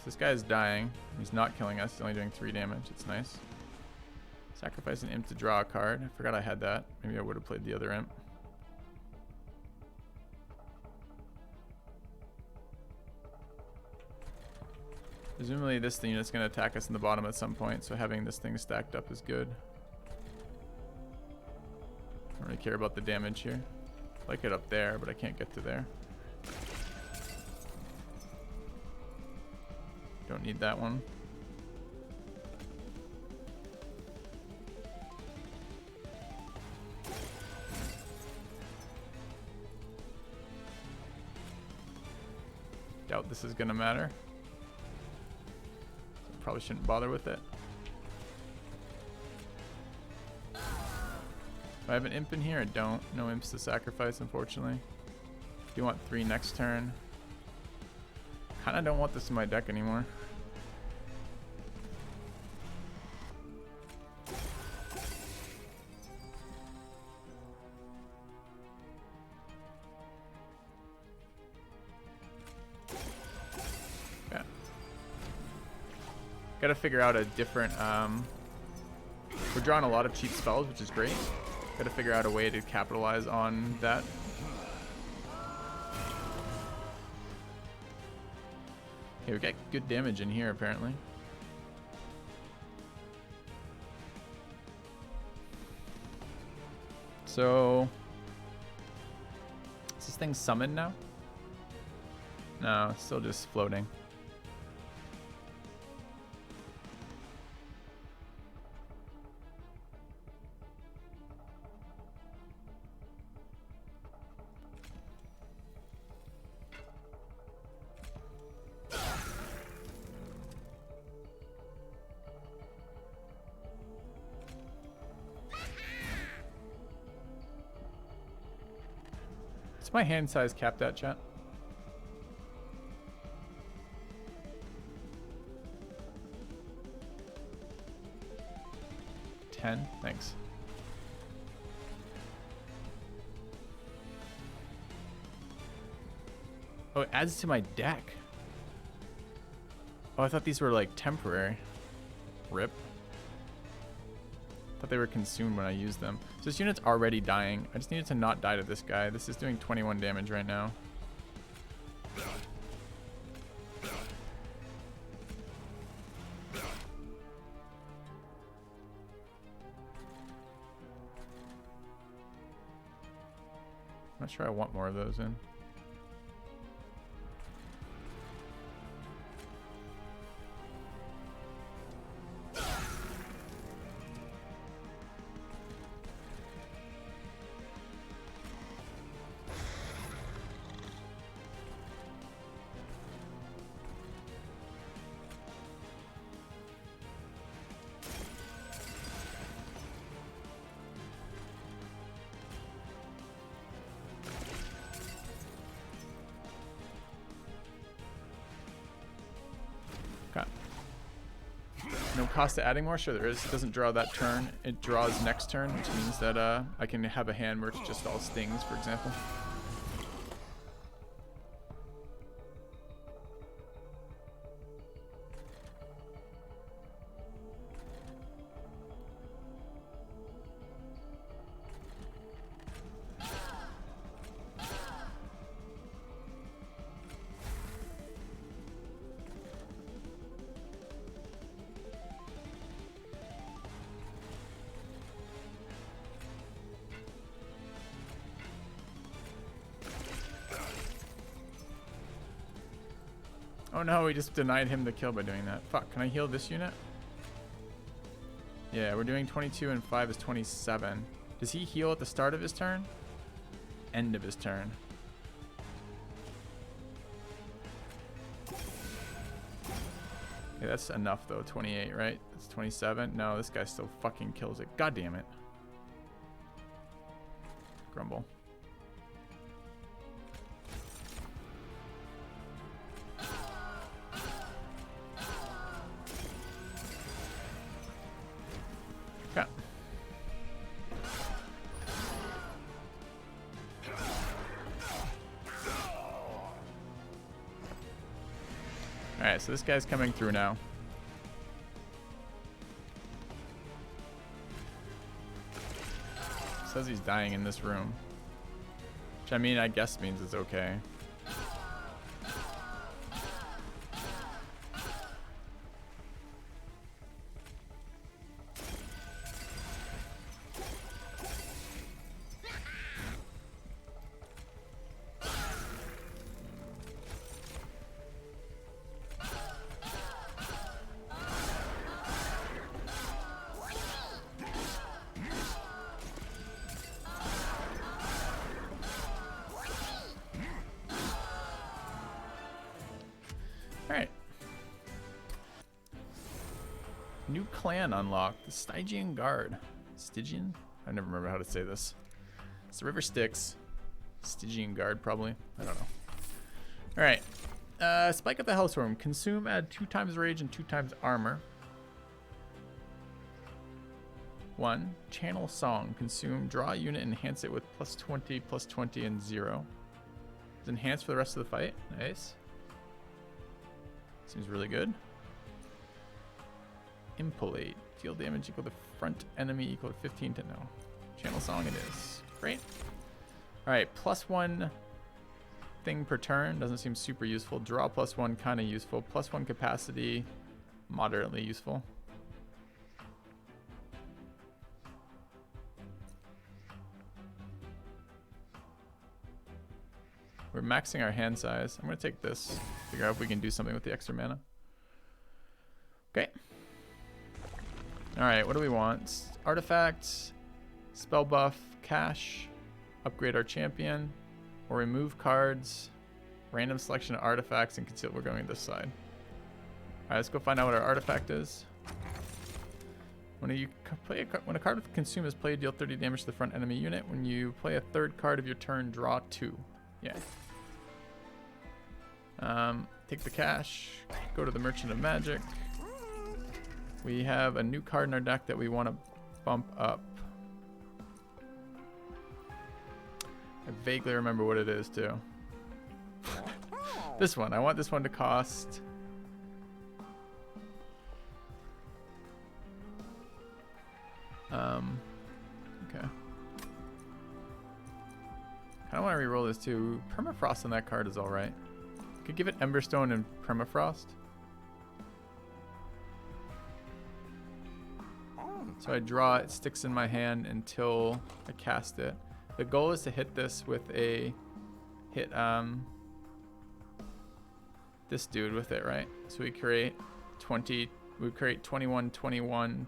this guy is dying. He's not killing us. He's only doing 3 damage. It's nice. Sacrifice an imp to draw a card. I forgot I had that. Maybe I would have played the other imp. Presumably this thing is going to attack us in the bottom at some point, so having this thing stacked up is good. I don't really care about the damage here. I like it up there, but I can't get to there. Don't need that one. Doubt this is gonna matter. Probably shouldn't bother with it. Do I have an imp in here? I don't. No imps to sacrifice, unfortunately. Do you want 3 next turn? Kinda don't want this in my deck anymore. Yeah. Gotta figure out a different, we're drawing a lot of cheap spells, which is great. Gotta figure out a way to capitalize on that. Okay, we got good damage in here, apparently. So, is this thing summoned now? No, it's still just floating. What's my hand size capped at, chat? 10? Thanks. Oh, it adds to my deck. Oh, I thought these were like temporary. Rip. Thought they were consumed when I used them. So this unit's already dying. I just needed to not die to this guy. This is doing 21 damage right now. I'm not sure I want more of those in. No cost to adding more? Sure there is. It doesn't draw that turn. It draws next turn, which means that I can have a hand where it's just all stings, for example. Oh no, we just denied him the kill by doing that. Fuck, can I heal this unit? Yeah, we're doing 22 and 5 is 27. Does he heal at the start of his turn? End of his turn. Yeah, that's enough though, 28, right? That's 27. No, this guy still fucking kills it. God damn it. Grumble. Alright, so this guy's coming through now. Says he's dying in this room. Which I mean, I guess means it's okay. Alright. New clan unlocked. The Stygian Guard. Stygian? I never remember how to say this. It's the River Styx. Stygian Guard, probably. I don't know. Alright. Spike of the Hellstorm. Consume, add 2 times rage and 2 times armor. 1. Channel Song. Consume, draw a unit, enhance it with +20, +20, and 0. It's enhanced for the rest of the fight. Nice. Seems really good. Impolate. Deal damage equal to front enemy equal to 15 to no. Channel Song it is. Great. Alright, +1 thing per turn. Doesn't seem super useful. Draw +1, kind of useful. +1 capacity, moderately useful. We're maxing our hand size. I'm going to take this. Figure out if we can do something with the extra mana. Okay. Alright, what do we want? Artifacts, spell buff, cash, upgrade our champion, or remove cards, random selection of artifacts, and conceal. We're going this side. Alright, let's go find out what our artifact is. When a card with consume is played, deal 30 damage to the front enemy unit. When you play a third card of your turn, draw 2. Yeah. Take the cash, go to the Merchant of Magic. We have a new card in our deck that we want to bump up. I vaguely remember what it is too. This one. I want this one to cost... okay. I want to reroll this too. Permafrost on that card is alright. Could give it Emberstone and Permafrost. So I draw it, sticks in my hand until I cast it. The goal is to hit this with a this dude with it, right? So we create 21, 21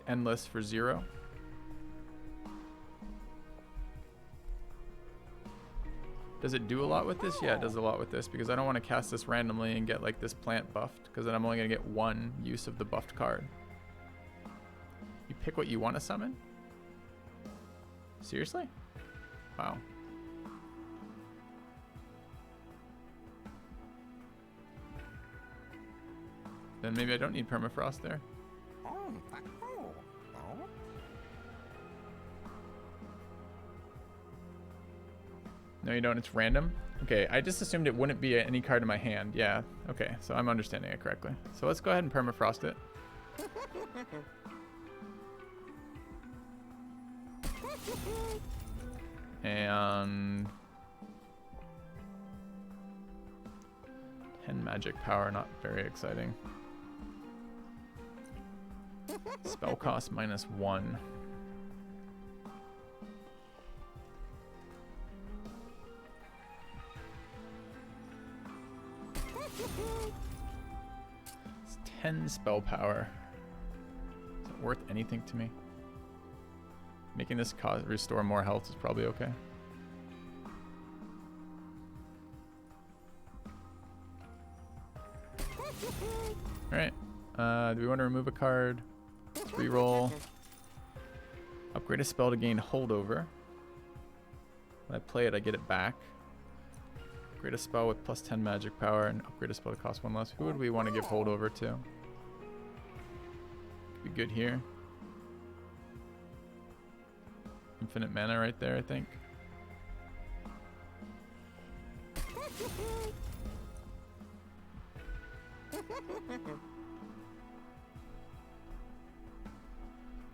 endless for 0. Does it do a lot with this? Yeah, it does a lot with this because I don't want to cast this randomly and get like this plant buffed because then I'm only going to get 1 use of the buffed card. You pick what you want to summon? Seriously? Wow. Then maybe I don't need Permafrost there. No, you don't. It's random. Okay, I just assumed it wouldn't be any card in my hand. Yeah, okay, so I'm understanding it correctly. So let's go ahead and Permafrost it. And 10 magic power, not very exciting. Spell cost -1. It's 10 spell power. Is it worth anything to me? Making this restore more health is probably okay. Alright. Do we want to remove a card? Let's reroll. Upgrade a spell to gain holdover. When I play it, I get it back. Upgrade a spell with +10 magic power and upgrade a spell to cost 1 less. Who would we want to give holdover to? Could be good here. Infinite mana right there, I think.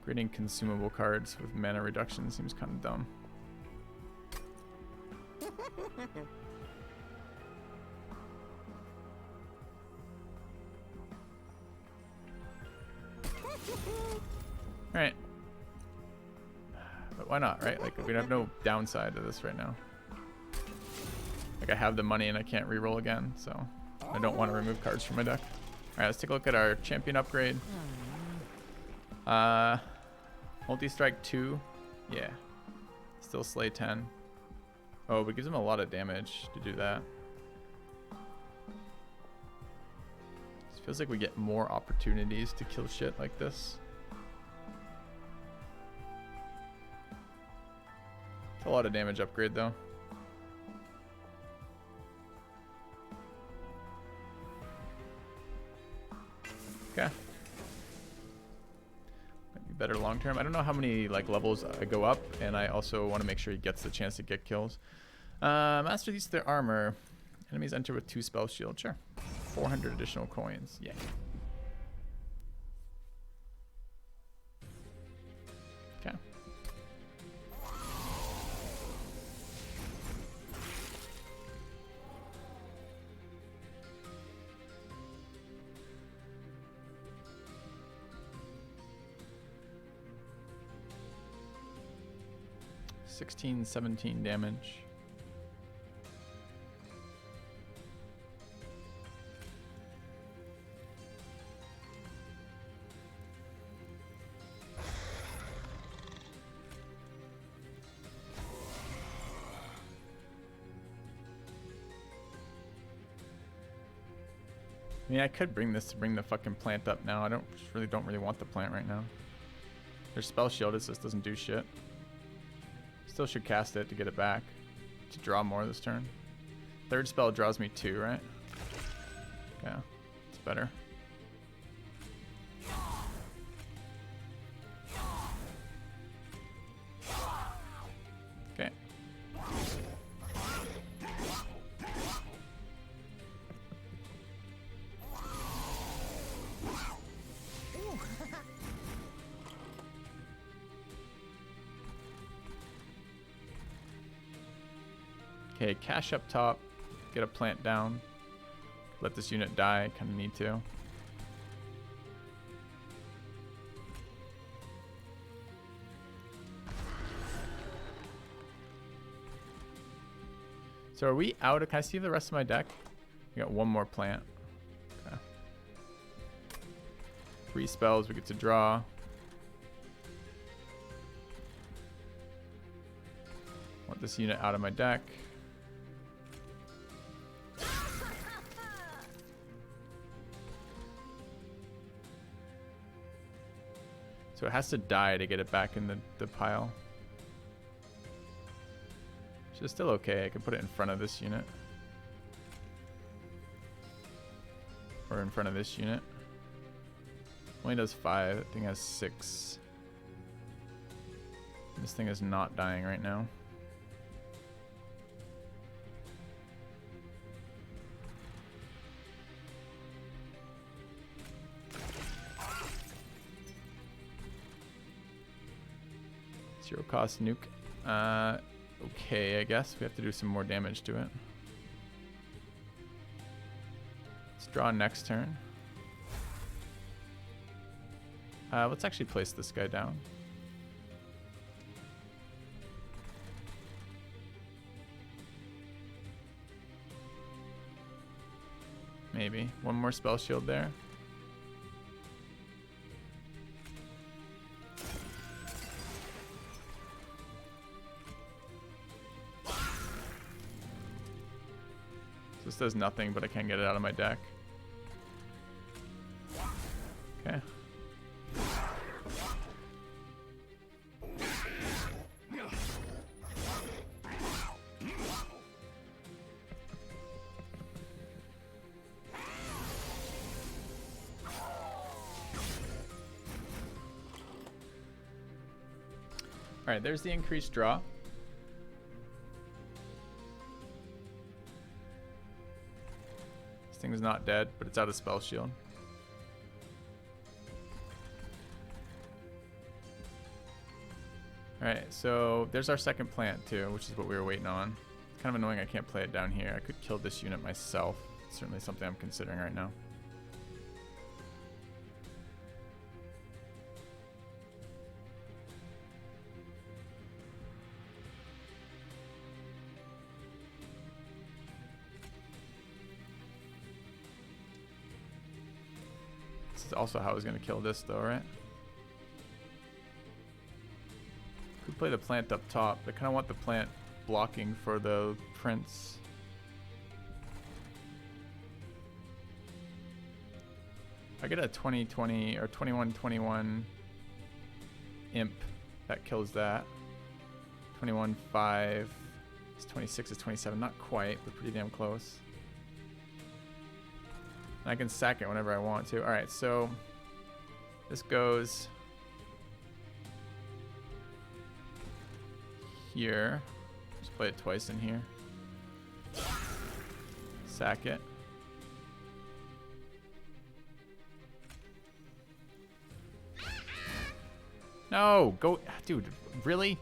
Creating consumable cards with mana reduction seems kind of dumb. Alright. But why not, right? Like, we have no downside to this right now. Like, I have the money and I can't reroll again, so I don't want to remove cards from my deck. Alright, let's take a look at our champion upgrade. Multi-strike 2. Yeah. Still slay 10. Oh, but it gives him a lot of damage to do that. It feels like we get more opportunities to kill shit like this. It's a lot of damage upgrade though. Okay. Might be better long term. I don't know how many like levels I go up, and I also want to make sure he gets the chance to get kills. Master these their armor. Enemies enter with 2 spell shield. Sure. 400 additional coins. Yeah. Okay. $16, $17 damage. I mean, I could bring this to bring the fucking plant up now. I don't really want the plant right now. Their spell shield, it just doesn't do shit. Still should cast it to get it back. To draw more this turn. Third spell draws me 2, right? Yeah, it's better. Okay. Okay, cash up top, get a plant down, let this unit die, kind of need to. So are we out of, can I see the rest of my deck? We got one more plant. Okay. 3 spells we get to draw. Want this unit out of my deck. So it has to die to get it back in the pile. Which is still okay. I can put it in front of this unit. Or in front of this unit. Only does 5. That thing has 6. This thing is not dying right now. Zero cost nuke. Okay, I guess we have to do some more damage to it. Let's draw next turn. Let's actually place this guy down. Maybe. One more spell shield there. This does nothing, but I can't get it out of my deck. Okay. All right, there's the increased draw. Thing's not dead, but it's out of spell shield. Alright, so there's our second plant too, which is what we were waiting on. It's kind of annoying I can't play it down here. I could kill this unit myself. It's certainly something I'm considering right now. This is also how I was going to kill this though, right? Could play the plant up top. I kind of want the plant blocking for the prince. I get a 20-20 or 21-21 imp that kills that. 21-5. It's 26 is 27. Not quite, but pretty damn close. And I can sack it whenever I want to. Alright, so this goes here. Just play it twice in here. Sack it. No, go, dude, really?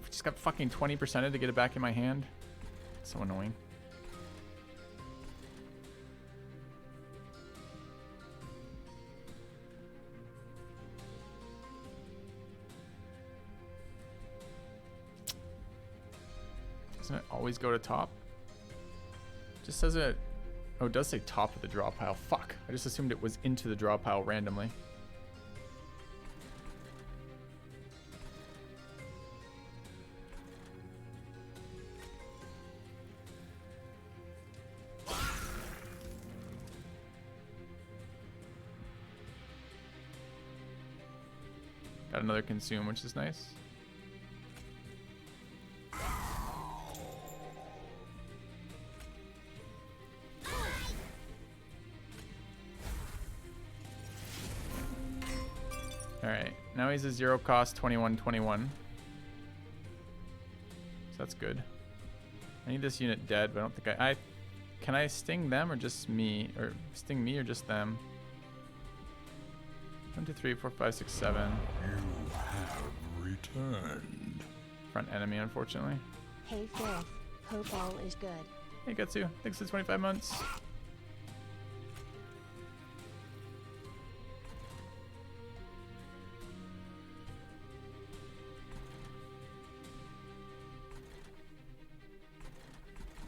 Just got fucking 20%ed to get it back in my hand. So annoying. Doesn't it always go to top? Just says it. Oh, it does say top of the draw pile. Fuck. I just assumed it was into the draw pile randomly. Got another consume, which is nice. Alright, now he's a 0 cost 21-21. So that's good. I need this unit dead, but I don't think I can I sting them or just me? Or sting me or just them? 1, 2, 3, 4, 5, 6, 7. You have returned. Front enemy, unfortunately. Hey Phil, hope all is good. Hey Getsu, thanks for 25 months.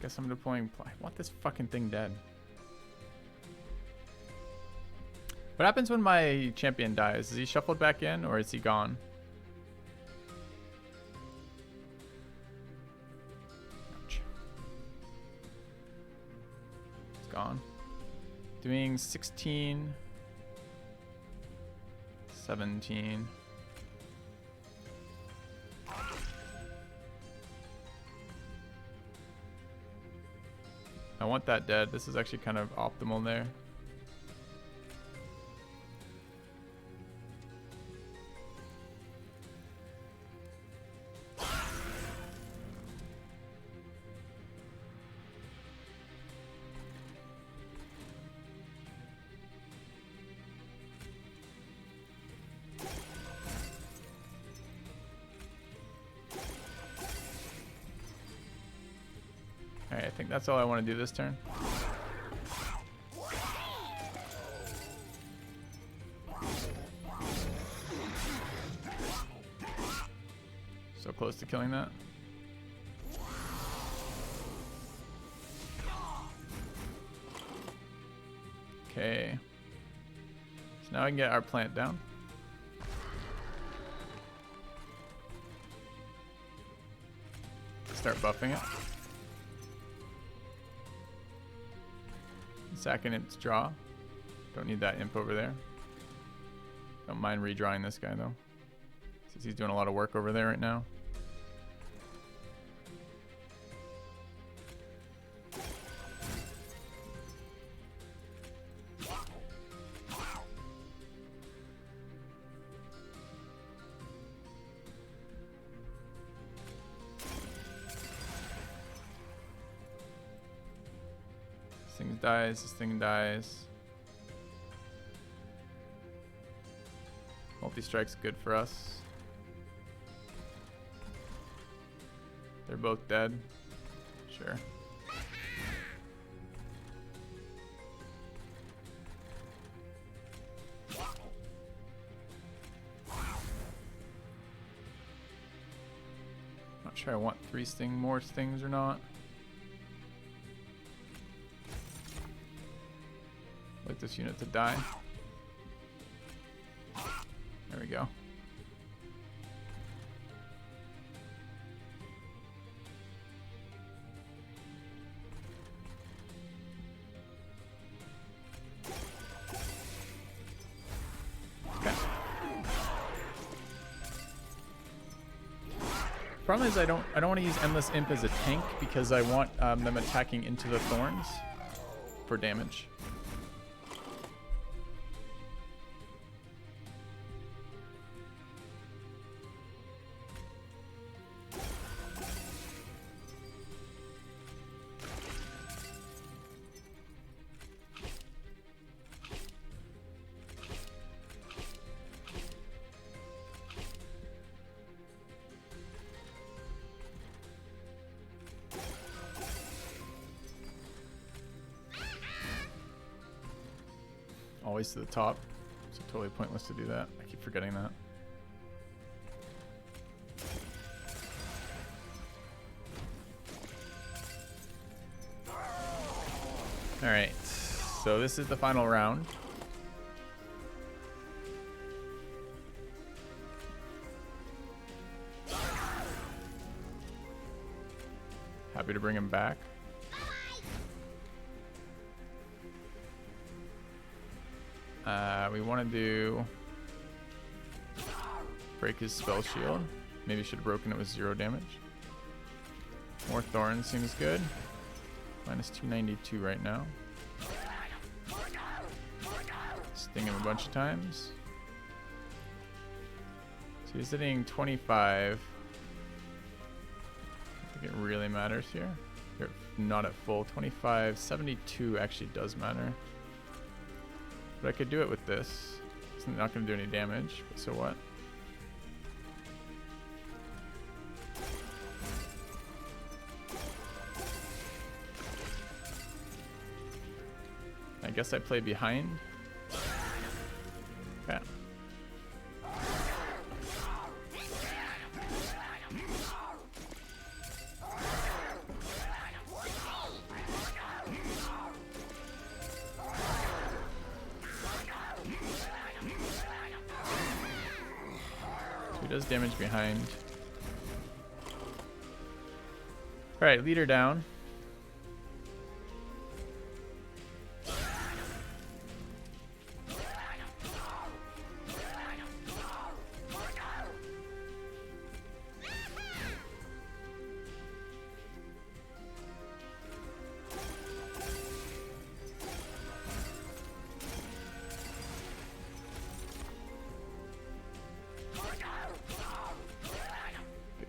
Guess I'm deploying. I want this fucking thing dead. What happens when my champion dies? Is he shuffled back in or is he gone? Ouch. It's gone. Doing 16, 17. I want that dead. This is actually kind of optimal there. Alright, I think that's all I want to do this turn. So close to killing that. Okay. So now I can get our plant down. Start buffing it. Sacking its draw. Don't need that imp over there. Don't mind redrawing this guy though, since he's doing a lot of work over there right now. This thing's dies, this thing dies. Multi-strike's good for us. They're both dead. Sure. Not sure I want more stings or not. I'd like this unit to die. There we go. Okay. Problem is I don't want to use Endless Imp as a tank because I want them attacking into the thorns for damage. Always to the top. So totally pointless to do that. I keep forgetting that. Alright, so this is the final round. Happy to bring him back. We want to do break his spell shield. Maybe should have broken it with 0 damage. More thorns seems good. Minus 292 right now. Sting him a bunch of times. So he's hitting 25. I think it really matters here. You're not at full. 25, 72 actually does matter. But I could do it with this. It's not going to do any damage, but so what? I guess I play behind. Okay. Does damage behind. Alright, leader down.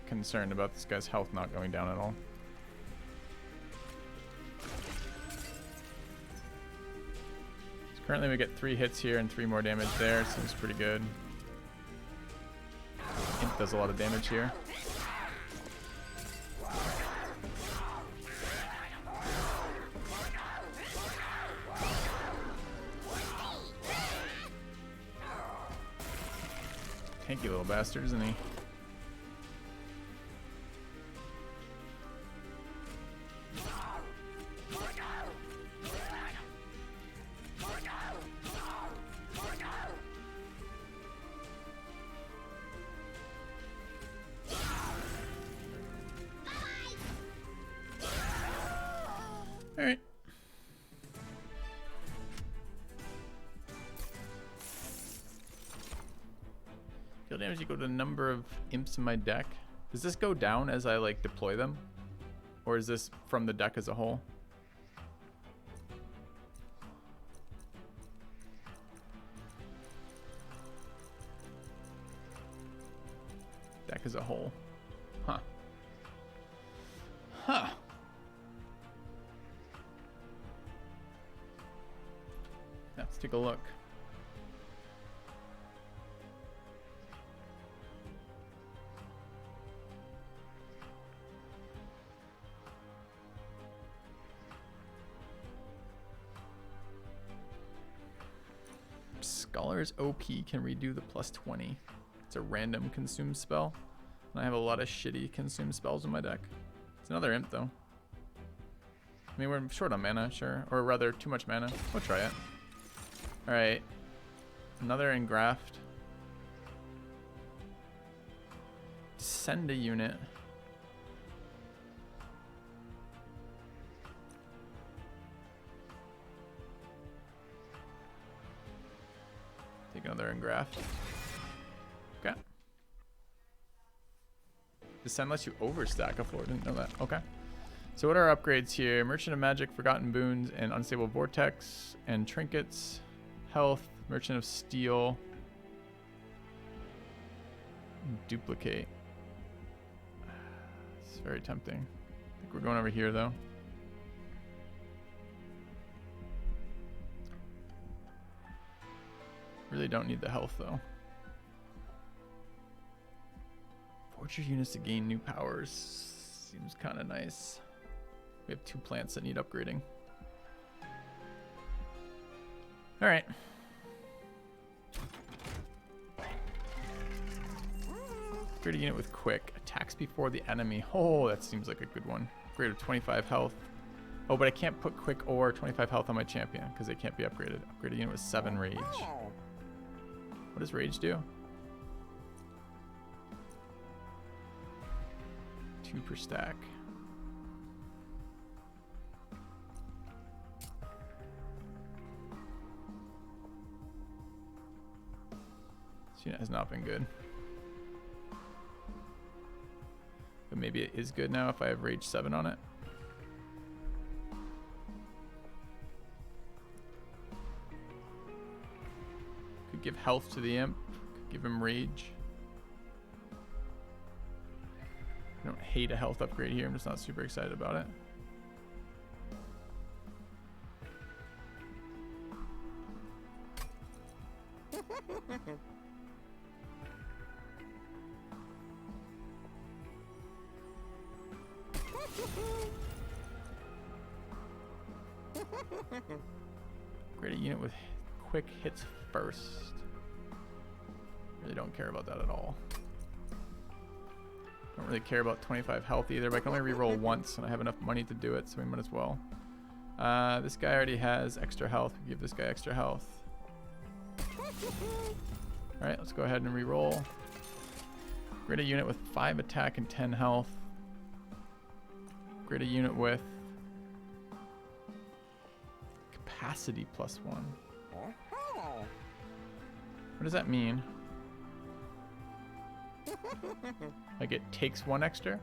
Concerned about this guy's health not going down at all. So currently we get 3 hits here and 3 more damage there. Seems pretty good. Imp does a lot of damage here. Tanky little bastard, isn't he? Alright. Deal damage equal to the number of imps in my deck. Does this go down as I like deploy them? Or is this from the deck as a whole? Deck as a whole. Huh. Huh. take a look. Scholar's OP can redo the +20. It's a random consume spell. And I have a lot of shitty consume spells in my deck. It's another imp though. I mean, we're short on mana, sure. Or rather, too much mana. We'll try it. Alright. Another engraft. Send a unit. Take another engraft. Okay. Descend lets you overstack a floor. Didn't know that. Okay. So what are our upgrades here? Merchant of Magic, Forgotten Boons, and Unstable Vortex, and Trinkets, Health, Merchant of Steel, and Duplicate. It's very tempting. I think we're going over here though. Really don't need the health though. Forge your units to gain new powers. Seems kind of nice. We have 2 plants that need upgrading. All right. Upgrade a unit with quick. Attacks before the enemy. Oh, that seems like a good one. Upgrade of 25 health. Oh, but I can't put quick or 25 health on my champion because they can't be upgraded. Upgrade a unit with 7 rage. What does rage do? 2 per stack. This unit has not been good. But maybe it is good now if I have rage 7 on it. Could give health to the imp. Could give him rage. I don't hate a health upgrade here. I'm just not super excited about it. Upgrade a unit with quick hits first. Really don't care about that at all. Don't really care about 25 health either, but I can only reroll once and I have enough money to do it, so we might as well. This guy already has extra health. We give this guy extra health. Alright, let's go ahead and reroll. Upgrade a unit with 5 attack and 10 health. Upgrade a unit with capacity +1. What does that mean? Like it takes 1 extra?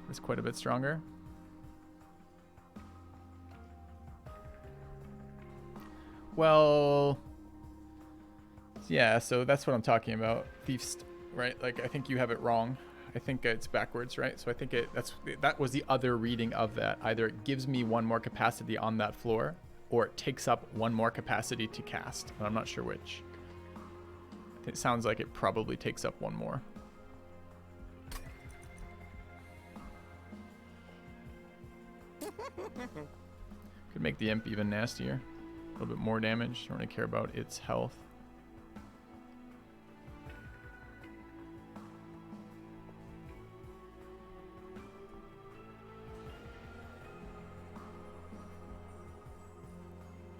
It's quite a bit stronger. Well, yeah, so that's what I'm talking about. Thief's, right? Like, I think you have it wrong. I think it's backwards, right? So I think that was the other reading of that. Either it gives me 1 more capacity on that floor, or it takes up 1 more capacity to cast. And I'm not sure which. It sounds like it probably takes up 1 more. Could make the imp even nastier. A little bit more damage. Don't really care about its health.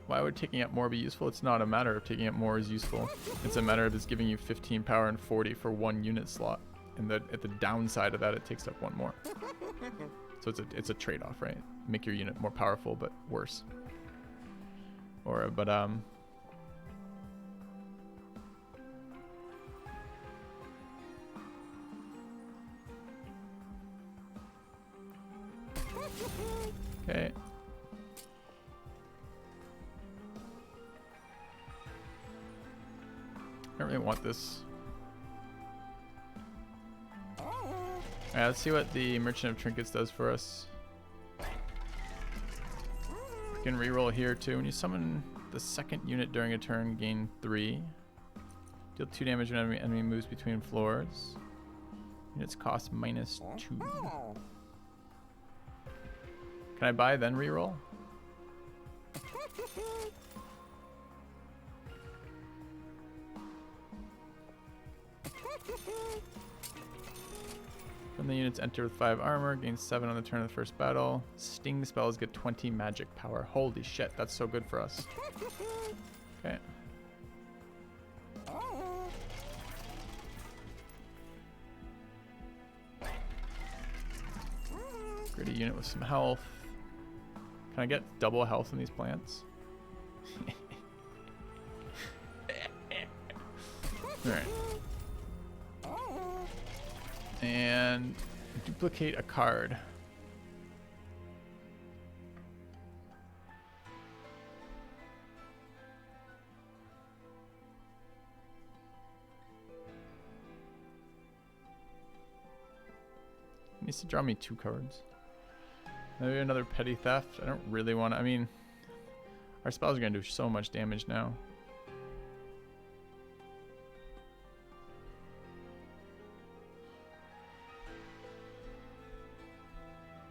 Why would taking up more be useful? It's not a matter of taking up more is useful. It's a matter of it's giving you 15 power and 40 for 1 unit slot. And at the downside of that, it takes up 1 more. So it's a trade-off, right? Make your unit more powerful, but worse. Okay. I don't really want this. Alright, let's see what the Merchant of Trinkets does for us. We can reroll here too. When you summon the second unit during a turn, gain 3. Deal 2 damage when enemy moves between floors. Units cost -2. Can I buy then reroll? When the units enter with 5 armor, gain 7 on the turn of the first battle. Sting spells get 20 magic power. Holy shit, that's so good for us. Okay. Gritty unit with some health. Can I get double health in these plants? Alright. And duplicate a card. Needs to draw me 2 cards. Maybe another petty theft. I don't really want to. I mean, our spells are going to do so much damage now.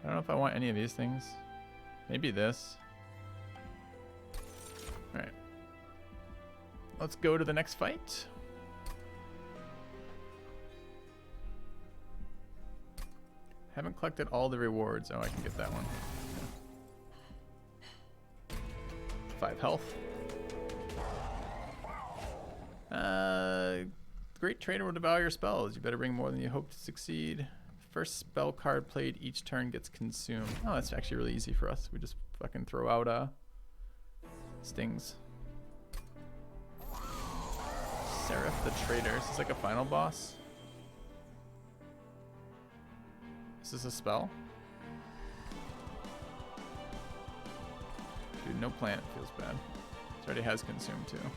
I don't know if I want any of these things. Maybe this. Alright. Let's go to the next fight. Haven't collected all the rewards. Oh, I can get that one. 5 health. Great trader will devour your spells. You better bring more than you hope to succeed. First spell card played each turn gets consumed. Oh, that's actually really easy for us. We just fucking throw out stings. Seraph the Trader. Is this like a final boss? Is this a spell? Dude, no plant feels bad. It already has consumed too.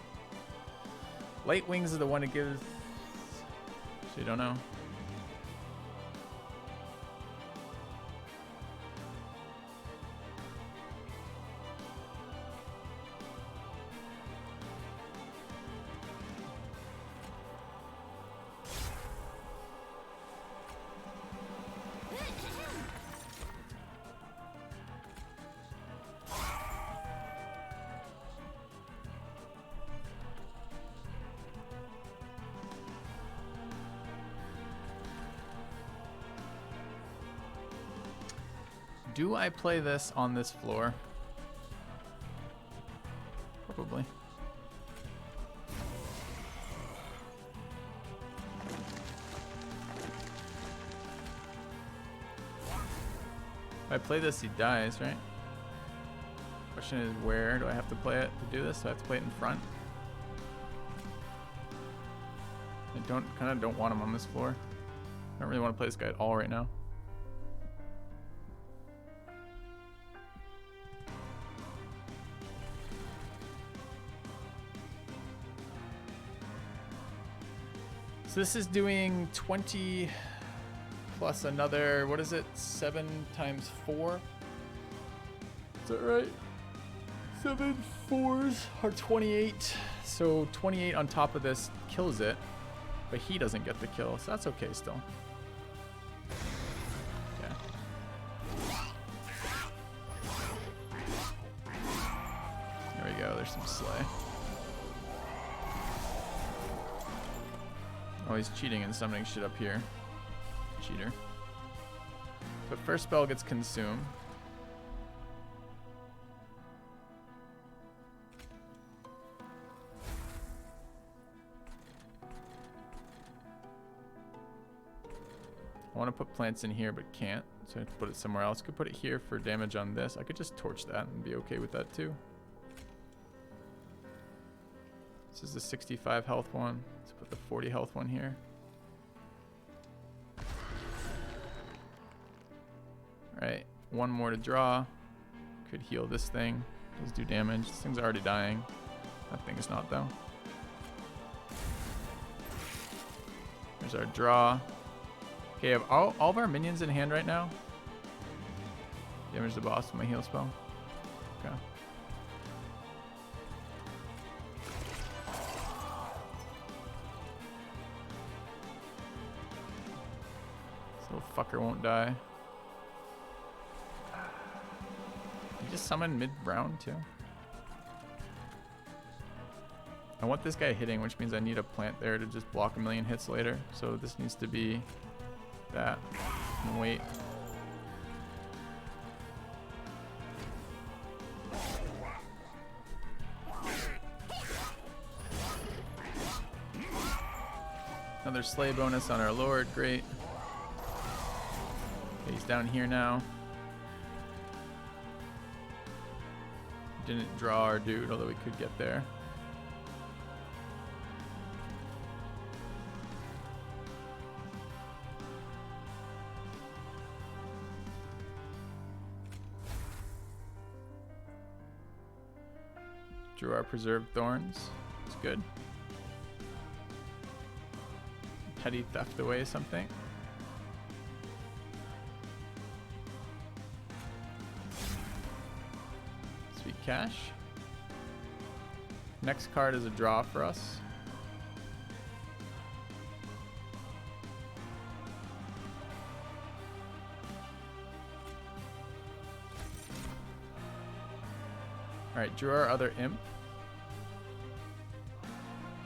Light Wings is the one that gives... Actually, don't know. Do I play this on this floor? Probably. If I play this, he dies, right? Question is, where do I have to play it to do this? Do I have to play it in front? I kind of don't want him on this floor. I don't really want to play this guy at all right now. So this is doing 20 plus another, what is it? 7 times 4? Is that right? 7 4s are 28. So 28 on top of this kills it, but he doesn't get the kill, so that's okay still. Okay. There we go, there's some slay. Oh, he's cheating and summoning shit up here. Cheater. But first spell gets consumed. I want to put plants in here, but can't. So I have to put it somewhere else. Could put it here for damage on this. I could just torch that and be okay with that too. This is the 65 health one. Let's put the 40 health one here. Alright, one more to draw. Could heal this thing. Does do damage. This thing's already dying. That thing is not though. There's our draw. Okay, I have all of our minions in hand right now. Damage the boss with my heal spell. Okay. This little fucker won't die. You just summon mid-round too. I want this guy hitting, which means I need a plant there to just block a million hits later. So this needs to be that. And wait. Another slay bonus on our lord. Great. Okay, he's down here now. Didn't draw our dude, although we could get there. Drew our preserved thorns. It's good. Petty theft away something. Sweet cash. Next card is a draw for us. Alright, drew our other imp.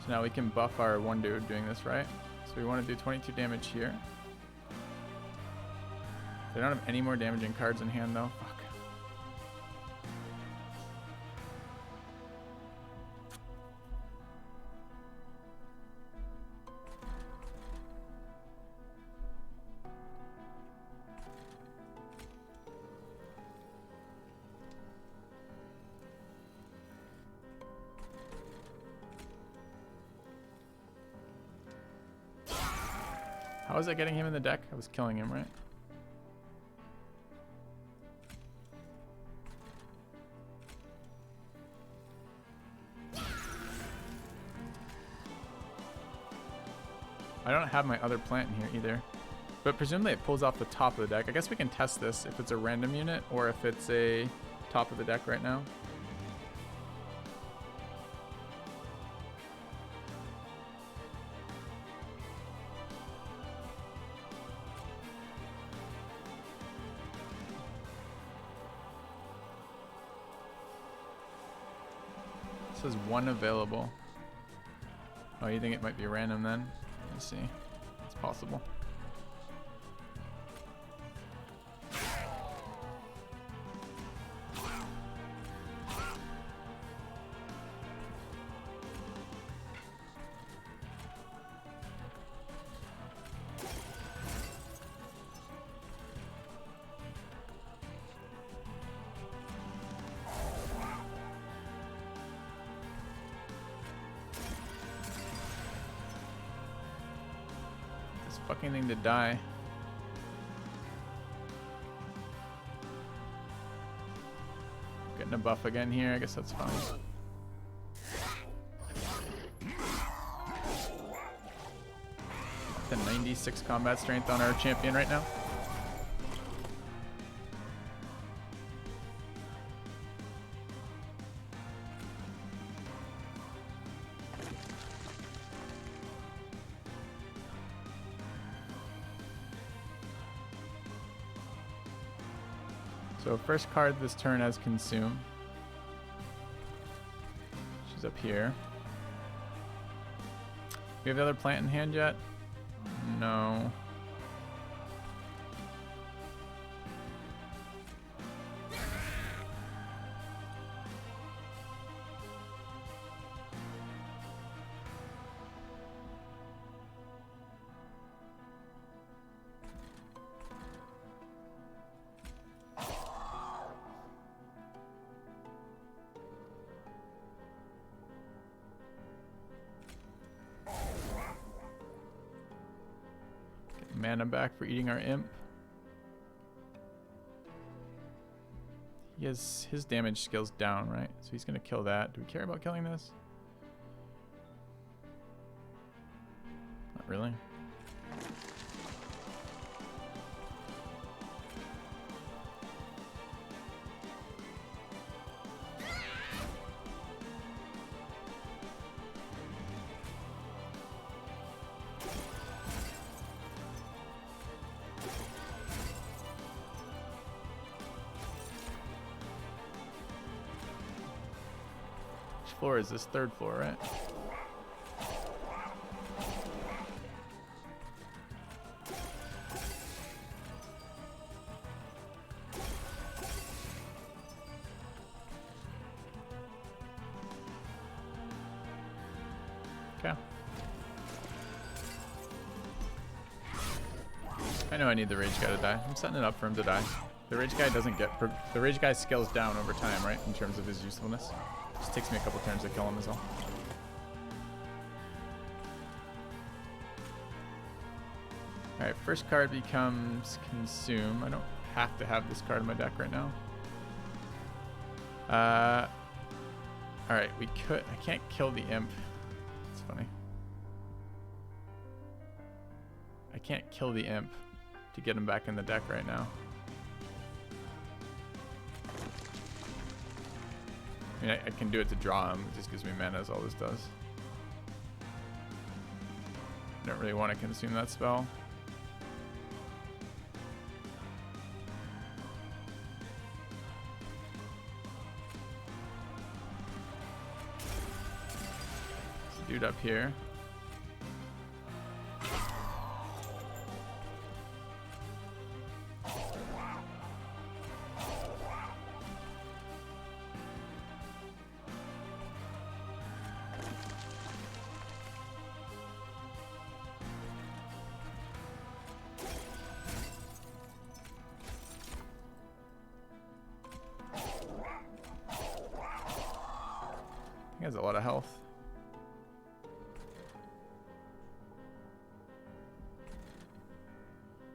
So now we can buff our one dude doing this, right? So we want to do 22 damage here. They don't have any more damaging cards in hand though. Fuck. How was I getting him in the deck? I was killing him, right? I don't have my other plant in here either. But presumably it pulls off the top of the deck. I guess we can test this if it's a random unit or if it's a top of the deck right now. Says one available. Oh, you think it might be random then? Let's see. It's possible. Fucking thing to die. Getting a buff again here, I guess that's fine. The 96 combat strength on our champion right now. So first card this turn has Consume. She's up here. We have the other plant in hand yet? No. Mana back for eating our imp. He has his damage skills down, right? So he's gonna kill that. Do we care about killing this? Not really. floor is this? Third floor, right? Okay. I know I need the rage guy to die. I'm setting it up for him to die. The rage guy doesn't get... The rage guy scales down over time, right? In terms of his usefulness. Just takes me a couple turns to kill him as well. Alright, first card becomes Consume. I don't have to have this card in my deck right now. Alright, we could... I can't kill the imp. It's funny. I can't kill the imp to get him back in the deck right now. I mean, I can do it to draw him. It just gives me mana as all this does. I don't really want to consume that spell. There's a dude up here. He has a lot of health.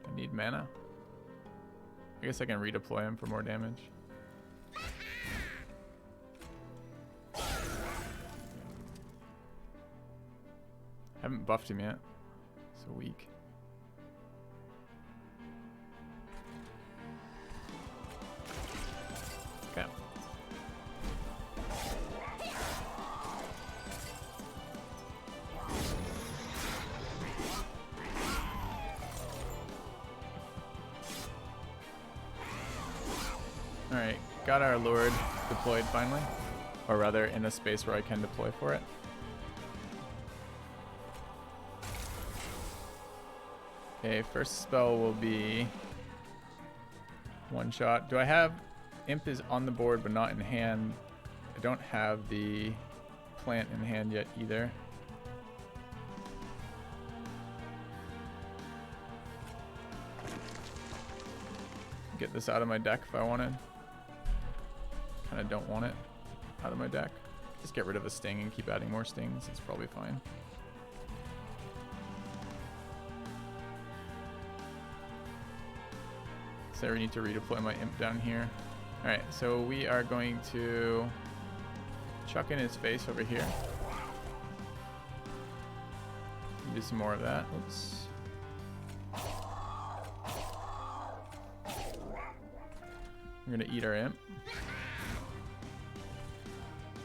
I need mana. I guess I can redeploy him for more damage. Haven't buffed him yet. So weak. Okay. Alright, got our Lord deployed finally. Or rather, in a space where I can deploy for it. Okay, first spell will be one shot. Do I have... Imp is on the board but not in hand. I don't have the plant in hand yet either. Get this out of my deck if I wanted. Kind of don't want it out of my deck. Just get rid of the sting and keep adding more stings. It's probably fine. So we need to redeploy my imp down here. Alright, so we are going to chuck in his face over here. Do some more of that. Oops. We're gonna eat our imp.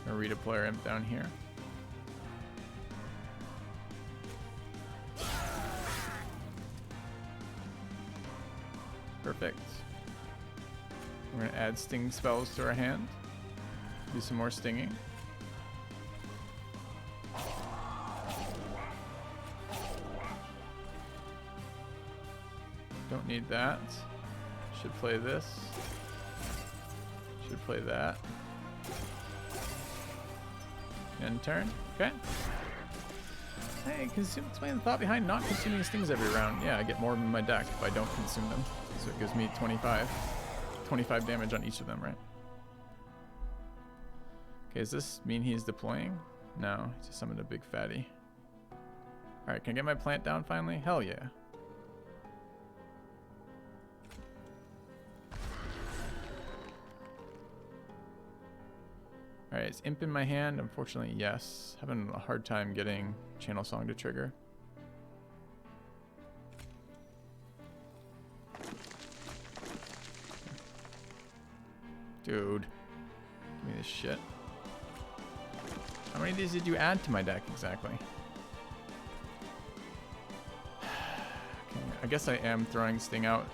Or redeploy our imp down here. Perfect. We're gonna add sting spells to our hand. Do some more stinging. Don't need that. Should play this. Should play that. End turn. Okay. Hey, explain the thought behind not consuming stings every round. Yeah, I get more in my deck if I don't consume them. So it gives me 25 damage on each of them, right? Okay, does this mean he's deploying? No, he just summoned a big fatty. Alright, can I get my plant down finally? Hell yeah. Alright, is imp in my hand? Unfortunately, yes. Having a hard time getting Channel Song to trigger. Dude. Give me this shit. How many of these did you add to my deck exactly? Okay, I guess I am throwing Sting out.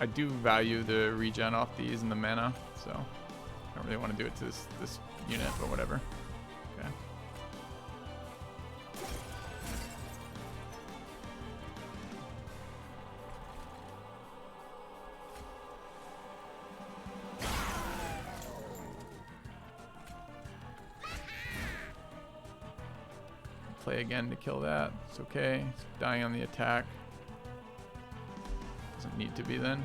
I do value the regen off these and the mana, so I don't really want to do it to this unit, but whatever. Okay. Play again to kill that. It's okay. It's dying on the attack. Doesn't need to be then.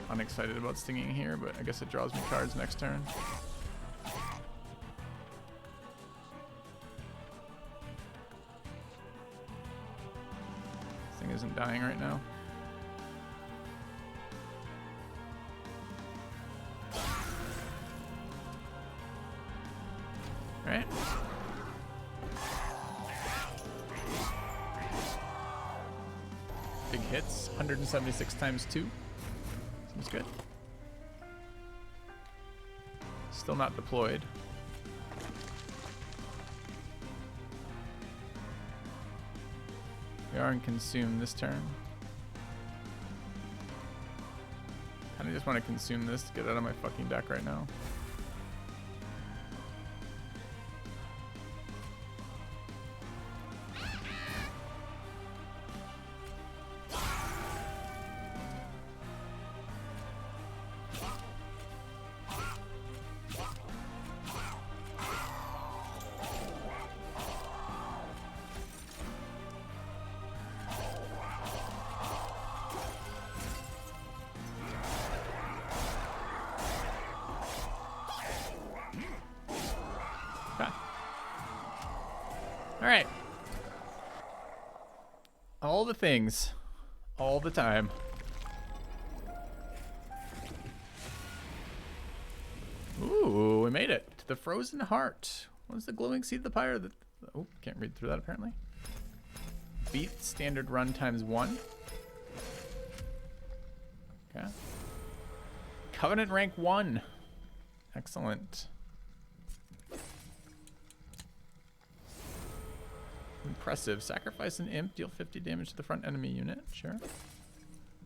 Unexcited about stinging here, but I guess it draws me cards next turn. This thing isn't dying right now. Alright. Big hits, 176 times 2. Seems good. Still not deployed. We are in consume this turn. Kinda just want to consume this to get out of my fucking deck right now. Alright. All the things. All the time. Ooh, we made it. To the Frozen Heart. What is the glowing seed of the pyre? Oh, can't read through that apparently. Beat standard run times 1. Okay. Covenant rank 1. Excellent. Impressive. Sacrifice an imp, deal 50 damage to the front enemy unit. Sure.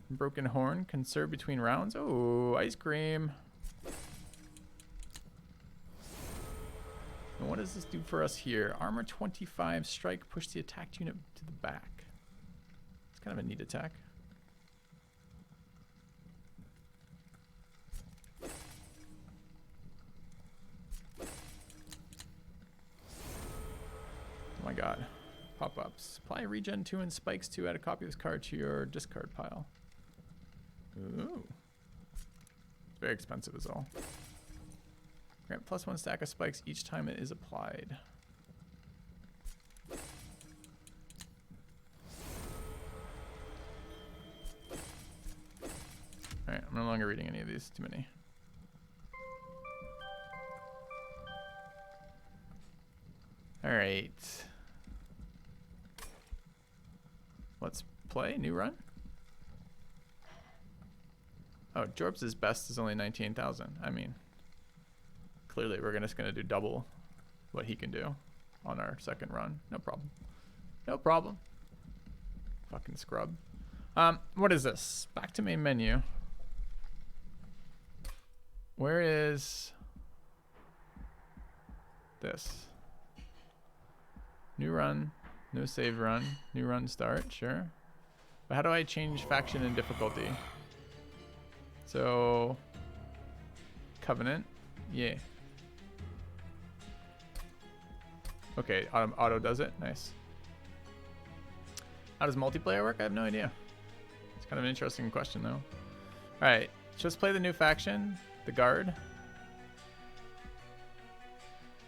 Broken Horn, conserve between rounds. Oh, ice cream. And what does this do for us here? Armor 25, strike, push the attacked unit to the back. It's kind of a neat attack. Oh my god. Pop-ups. Apply regen 2 and spikes 2. Add a copy of this card to your discard pile. Ooh. It's very expensive is all. Grant +1 stack of spikes each time it is applied. Alright, I'm no longer reading any of these. Too many. Alright. Let's play. New run. Oh, Jorbs' best is only 19,000. I mean, clearly we're just gonna do double what he can do on our second run. No problem. No problem. Fucking scrub. What is this? Back to main menu. Where is this? New run. No save run. New run start. Sure. But how do I change faction and difficulty? So, Covenant. Yeah. Okay, auto does it. Nice. How does multiplayer work? I have no idea. It's kind of an interesting question, though. Alright, just play the new faction, the Guard.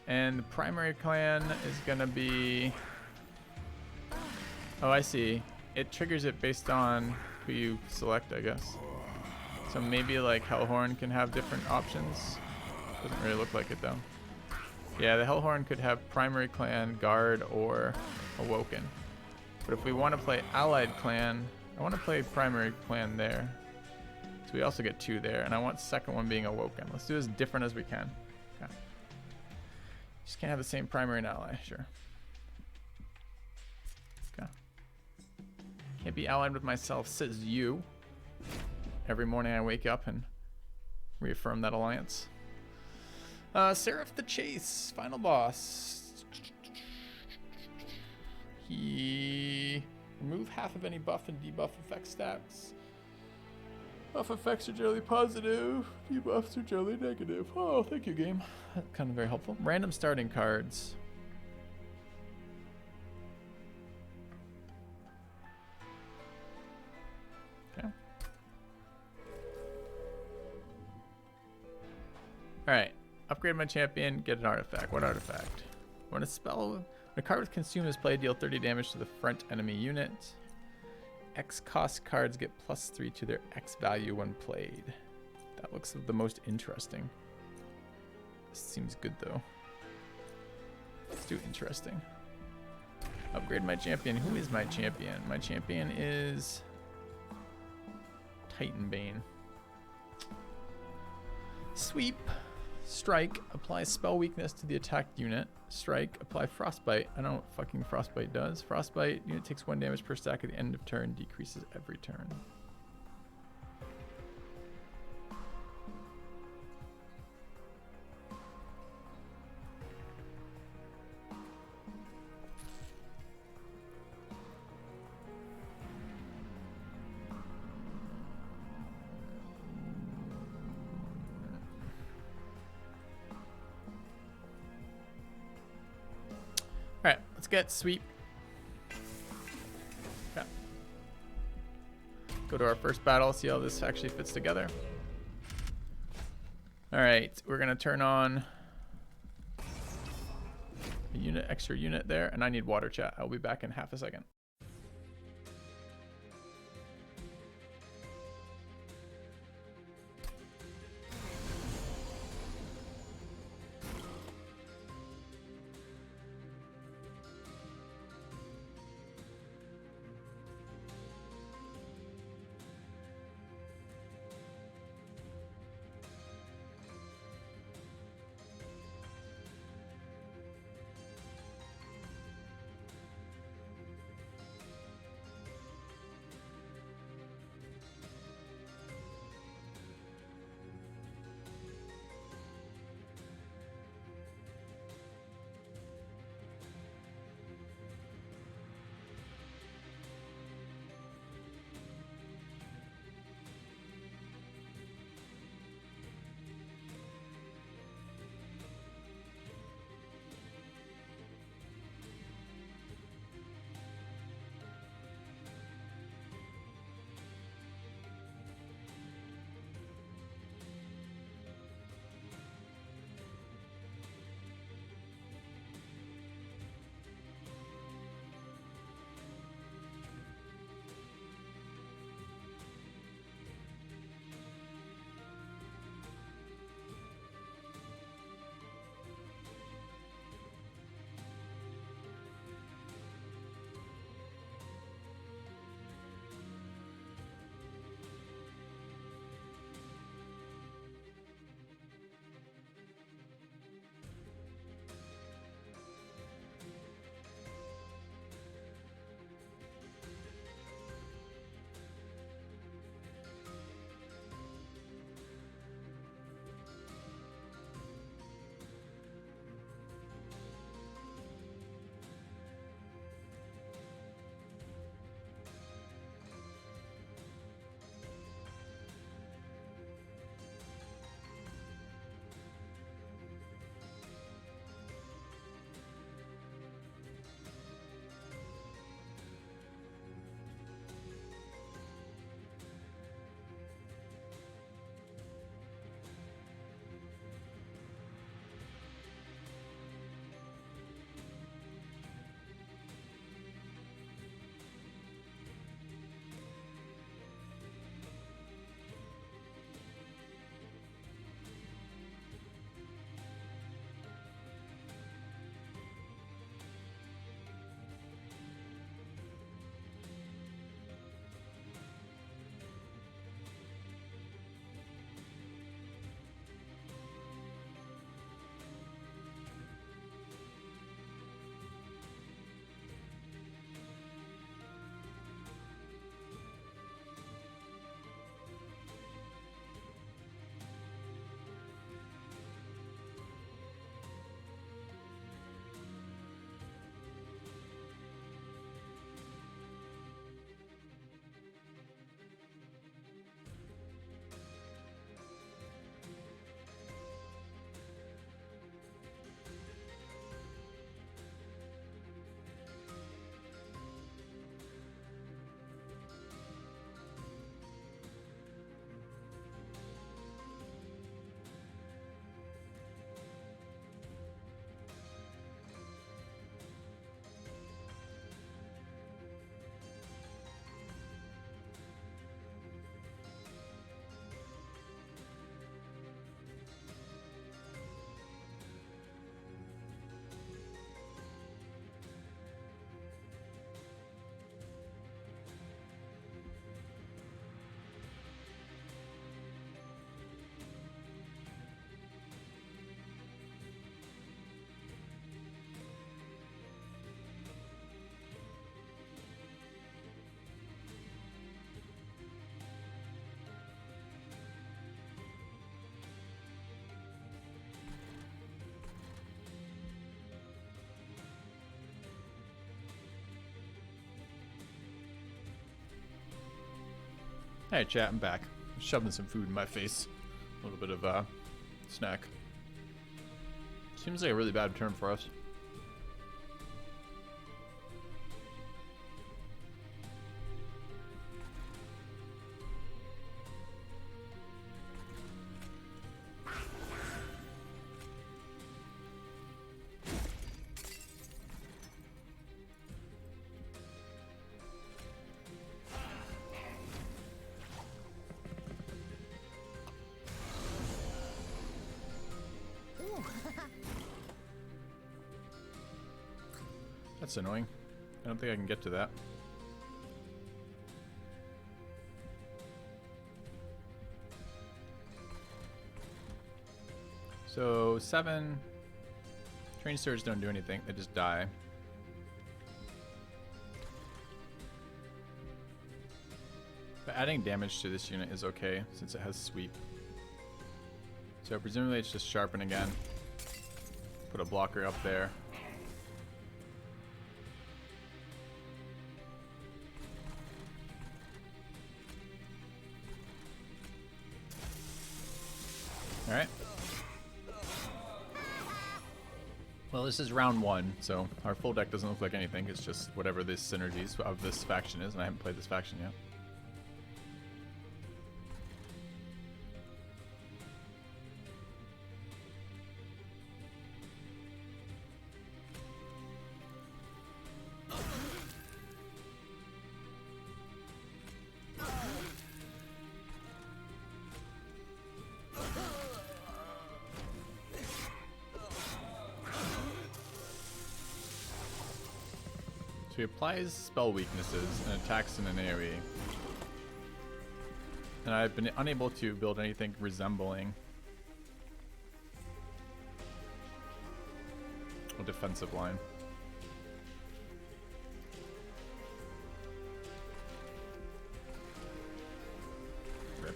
And the primary clan is going to be... Oh, I see. It triggers it based on who you select, I guess. So maybe like Hellhorn can have different options. Doesn't really look like it, though. Yeah, the Hellhorn could have primary clan, Guard, or Awoken. But if we want to play allied clan, I want to play primary clan there. So we also get 2 there, and I want second one being Awoken. Let's do as different as we can. Okay. Just can't have the same primary and ally, sure. Okay. Can't be allied with myself, says you. Every morning I wake up and reaffirm that alliance. Seraph the Chase, final boss. He remove half of any buff and debuff effect stats. Buff effects are generally positive. Debuffs are generally negative. Oh, thank you, game. That's kind of very helpful. Random starting cards. Okay. Alright. Upgrade my champion, get an artifact. What artifact? When a card with consume is played, deal 30 damage to the front enemy unit. X cost cards get +3 to their X value when played. That looks the most interesting. This seems good though. Let's do interesting. Upgrade my champion. Who is my champion? My champion is Titanbane. Sweep. Strike. Apply spell weakness to the attacked unit. Strike. Apply frostbite. I don't know what fucking frostbite does. Frostbite. Unit takes 1 damage per stack at the end of turn. Decreases every turn. Alright, let's get sweep. Okay. Go to our first battle, see how this actually fits together. Alright, we're gonna turn on a unit, extra unit there, and I need water chat. I'll be back in half a second. Hey, chat, I'm back. Shoving some food in my face. A little bit of snack. Seems like a really bad term for us. That's annoying. I don't think I can get to that. So 7 train surge don't do anything, they just die. But adding damage to this unit is okay since it has sweep. So presumably it's just sharpen again. Put a blocker up there. Alright. Well, this is round 1, so our full deck doesn't look like anything. It's just whatever the synergies of this faction is, and I haven't played this faction yet. So he applies spell weaknesses and attacks in an AoE. And I've been unable to build anything resembling a defensive line. Rip.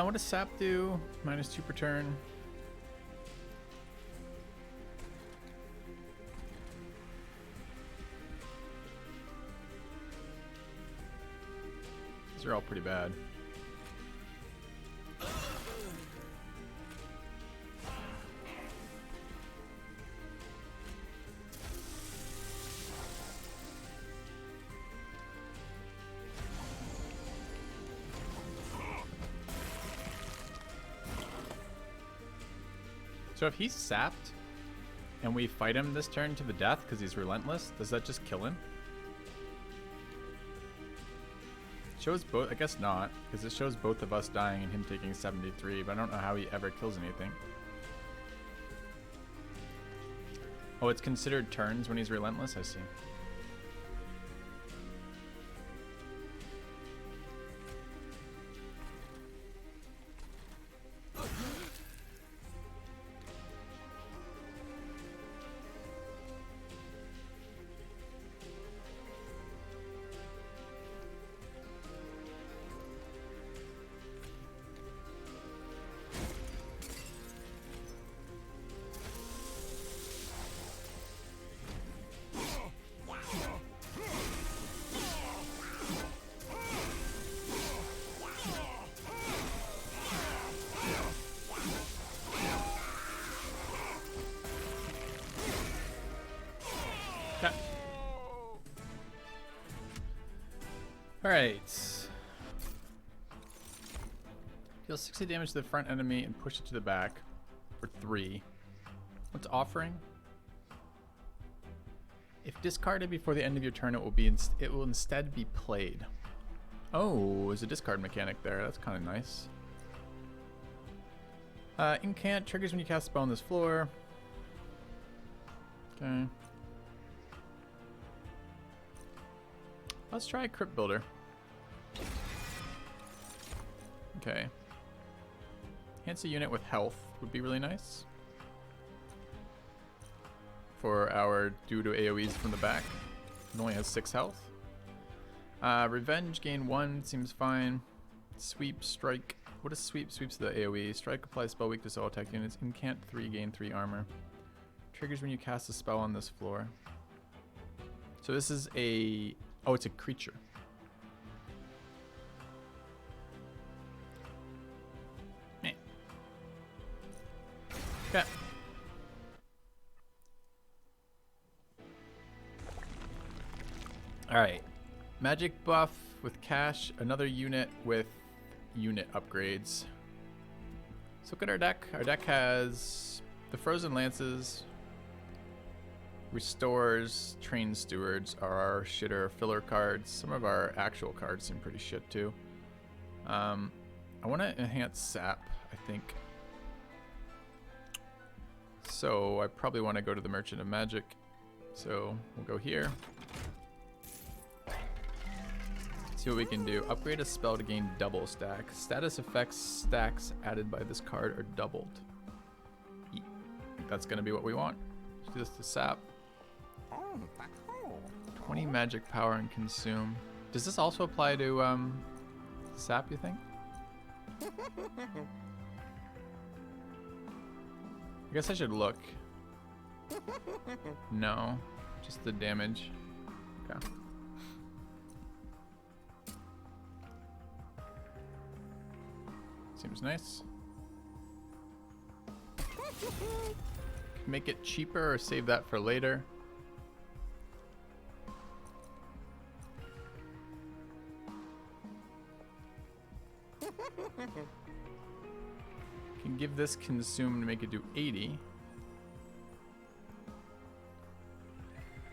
What does sap do? -2 per turn. These are all pretty bad. So if he's sapped and we fight him this turn to the death because he's relentless, does that just kill him? Shows both, I guess not, because it shows both of us dying and him taking 73, but I don't know how he ever kills anything. Oh, it's considered turns when he's relentless? I see. Alright. Deal 60 damage to the front enemy and push it to the back for 3. What's offering? If discarded before the end of your turn, it will instead be played. Oh, there's a discard mechanic there. That's kind of nice. Incant triggers when you cast a spell on this floor. Okay. Let's try Crypt Builder. Okay. Enhance a unit with health would be really nice. for our due to AoEs from the back. It only has 6 health. Revenge, gain 1, seems fine. Sweep, strike. What is sweep? Sweeps the AoE. Strike applies spell weakness to all attack units. Incant 3, gain 3 armor. Triggers when you cast a spell on this floor. So this is a... Oh, it's a creature. Meh. Okay. Alright. Magic buff with cash. Another unit with unit upgrades. Let's look at our deck. Our deck has the Frozen Lances, Restores, Train Stewards are our shitter filler cards. Some of our actual cards seem pretty shit too. I want to enhance Sap, I think. So I probably want to go to the Merchant of Magic. So we'll go here. See what we can do. Upgrade a spell to gain double stack. Status effects stacks added by this card are doubled. I think that's going to be what we want. Let's do this to Sap. 20 magic power and consume. Does this also apply to Sap, you think? I guess I should look. No, just the damage. Okay. Seems nice. Make it cheaper or save that for later. Can give this consume to make it do 80.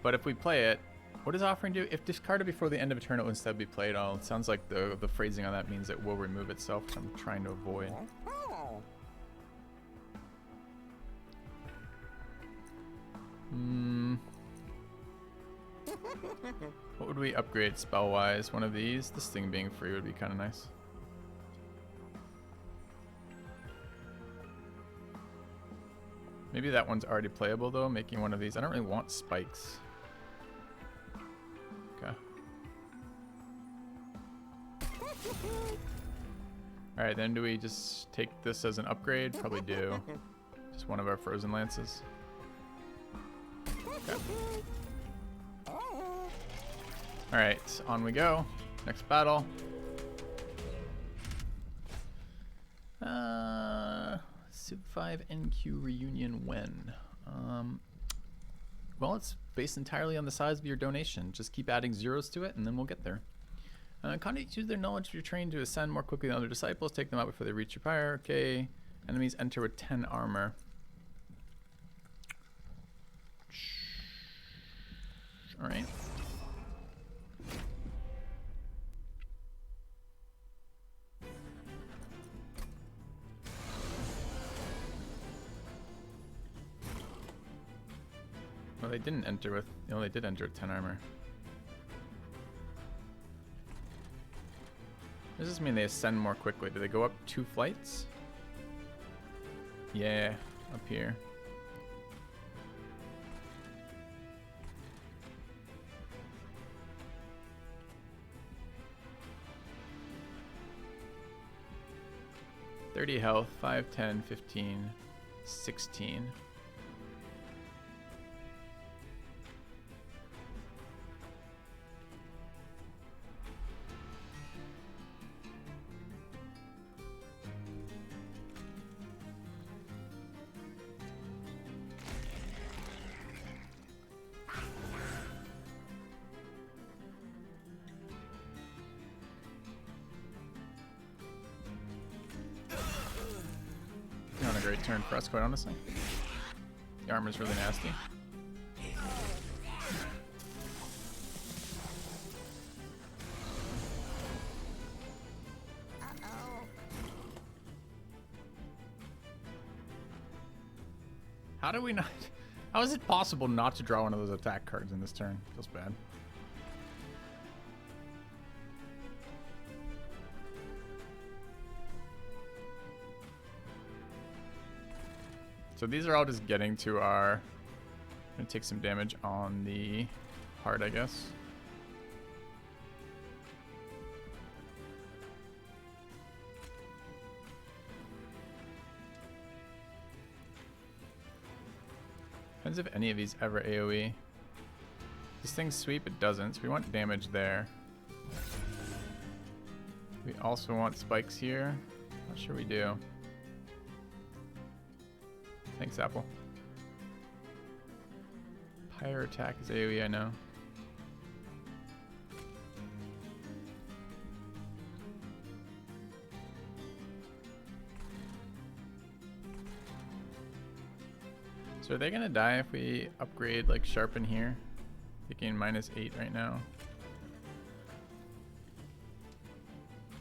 But if we play it, what does offering do? If discarded before the end of a turn, it will instead be played. Oh, it sounds like the phrasing on that means it will remove itself, which I'm trying to avoid. What would we upgrade spell-wise? One of these? This thing being free would be kind of nice. Maybe that one's already playable though, making one of these. I don't really want spikes. Okay. Alright, then do we just take this as an upgrade? Probably do. Just one of our Frozen Lances. Okay. Alright, on we go. Next battle. Civ 5 NQ reunion when? Well, it's based entirely on the size of your donation. Just keep adding zeros to it, and then we'll get there. Conduits use their knowledge of your train to ascend more quickly than other disciples. Take them out before they reach your pyre. Okay. Enemies enter with 10 armor. Alright. Well, they didn't enter with... No, they did enter with 10 armor. Does this mean they ascend more quickly? Do they go up 2 flights? Yeah, up here. .30 health, 5, 10, 15, 16. Not a great turn for us, quite honestly. The armor's really nasty. How do we not... How is it possible not to draw one of those attack cards in this turn? Feels bad. So these are all just getting to our Gonna take some damage on the heart, I guess. Depends if any of these ever AoE. This thing sweep, it doesn't, so we want damage there. We also want spikes here. Not sure we do. Thanks, Apple. Pyre attack is AoE, I know. So are they gonna die if we upgrade like sharpen here? They gain -8 right now.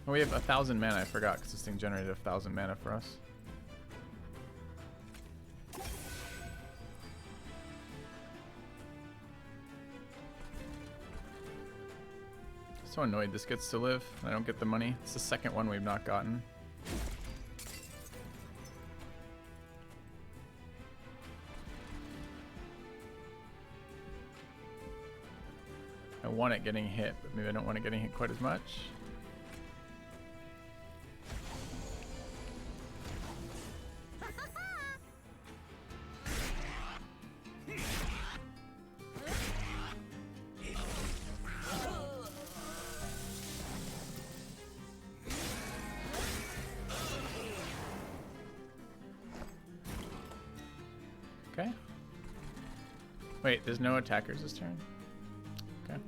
Oh, we have 1,000 mana. I forgot because this thing generated 1,000 mana for us. So annoyed this gets to live. I don't get the money. It's the second one we've not gotten. I want it getting hit, but maybe I don't want it getting hit quite as much. Okay. Wait, there's no attackers this turn? Okay.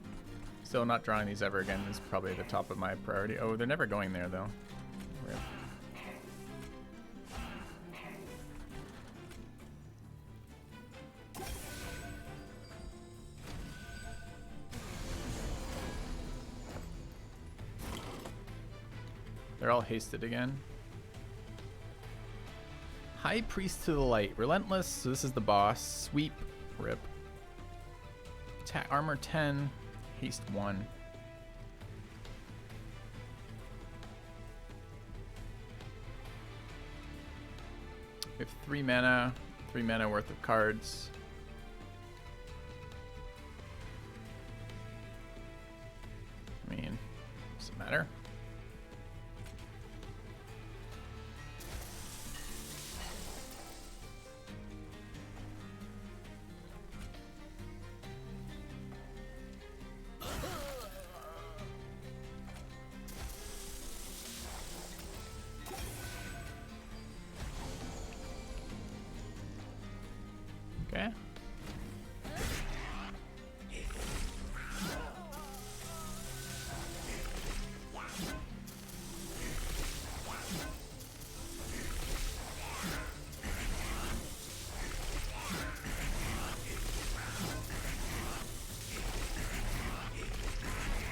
Still not drawing these ever again is probably the top of my priority. Oh, they're never going there though. Rip. They're all hasted again. High Priest to the Light. Relentless, so this is the boss. Sweep. Rip. Armor 10. Haste 1. We have 3 mana. 3 mana worth of cards. I mean, does it matter? Okay.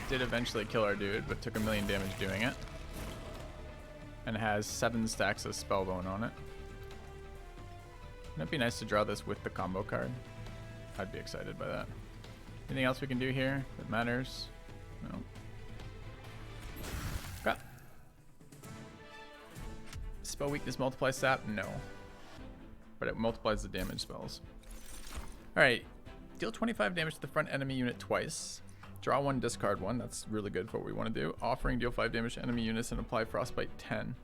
Did eventually kill our dude, but took 1,000,000 damage doing it. And has 7 stacks of Spellbone on it. Wouldn't it be nice to draw this with the combo card? I'd be excited by that. Anything else we can do here that matters? No. Okay. Spell weakness multiply sap? No. But it multiplies the damage spells. Alright. Deal 25 damage to the front enemy unit twice. Draw 1, discard 1. That's really good for what we want to do. Offering, deal 5 damage to enemy units and apply frostbite 10.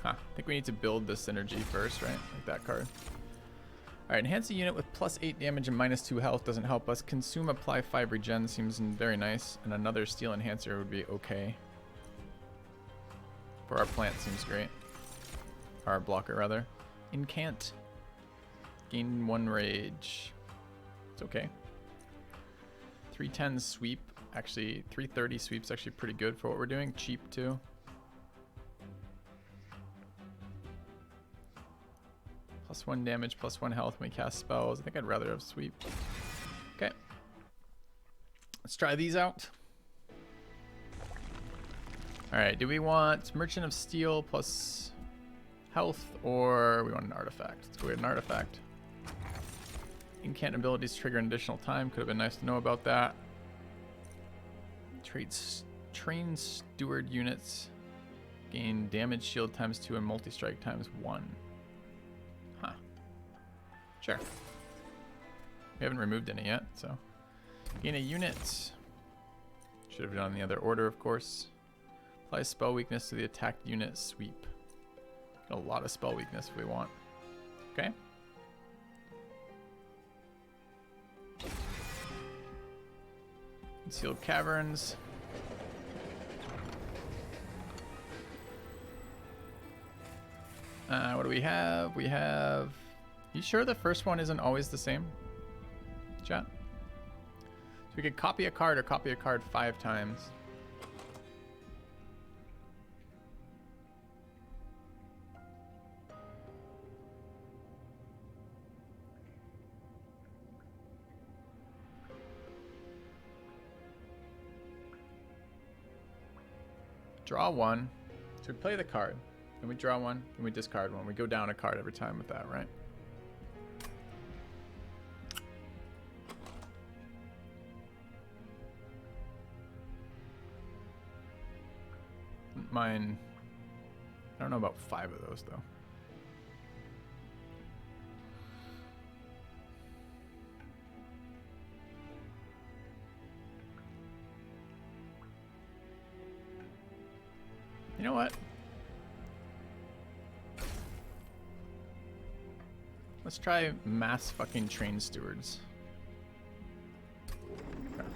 Huh. I think we need to build the synergy first, right? Like that card. Alright, enhance a unit with +8 damage and -2 health doesn't help us. Consume, apply 5 regen seems very nice. And another steel enhancer would be okay. For our plant seems great. Our blocker, rather. Incant. Gain 1 rage. It's okay. 310 sweep. Actually, 330 sweep's actually pretty good for what we're doing. Cheap, too. +1 damage, +1 health when we cast spells. I think I'd rather have sweep. Okay. Let's try these out. Alright, do we want Merchant of Steel plus health, or we want an artifact? Let's go with an artifact. Incant abilities trigger an additional time. Could have been nice to know about that. Trade train steward units gain damage shield ×2 and multi-strike ×1. Huh. Sure. We haven't removed any yet, so. Gain a unit. Should have done the other order, of course. Apply spell weakness to the attacked unit sweep. Get a lot of spell weakness if we want. Okay. Concealed caverns. What do we have? We have... You sure the first one isn't always the same? Chat? So we could copy a card or copy a card 5 times. Draw one. So we play the card. Then we draw one. Then we discard one. We go down a card every time with that, right? Mine. I don't know about 5 of those though. You know what? Let's try mass fucking train stewards. Okay.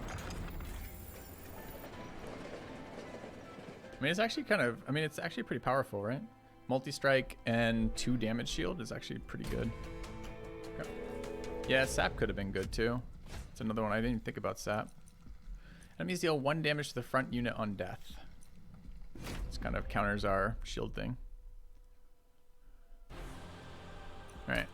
I mean, it's actually kind of, it's actually pretty powerful, right? Multi-strike and 2 damage shield is actually pretty good. Okay. Yeah, sap could have been good too. It's another one. I didn't even think about sap. Enemies deal 1 damage to the front unit on death. This kind of counters our shield thing. All right.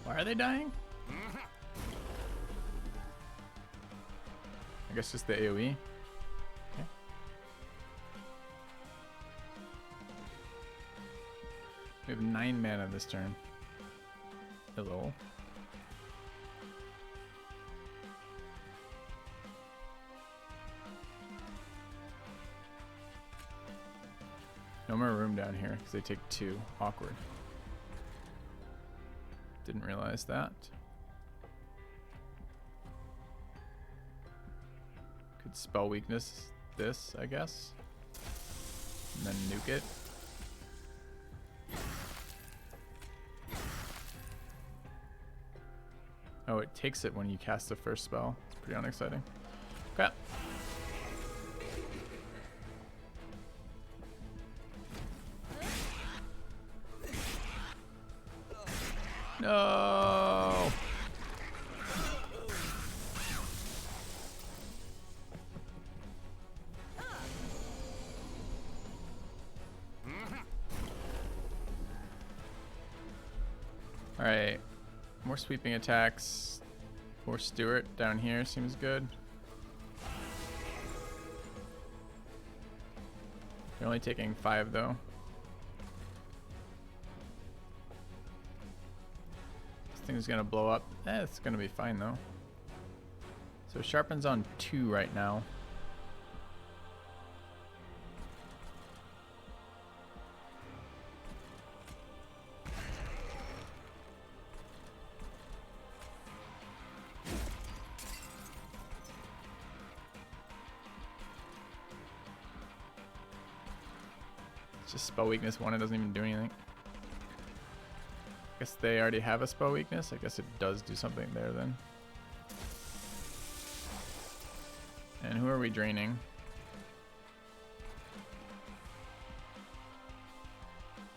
Why are they dying? I guess just the AoE. Okay. We have 9 mana this turn. Hello. No more room down here because they take 2. Awkward. Didn't realize that. Could spell weakness this, I guess. And then nuke it. Oh, it takes it when you cast the first spell. It's pretty unexciting. Okay. No. All right. More sweeping attacks. More Stewart down here seems good. They're only taking 5 though. Thing's gonna blow up. It's gonna be fine though. So sharpen's on 2 right now. It's just spell weakness 1. It doesn't even do anything. Guess they already have a spell weakness. I guess it does do something there then. And who are we draining?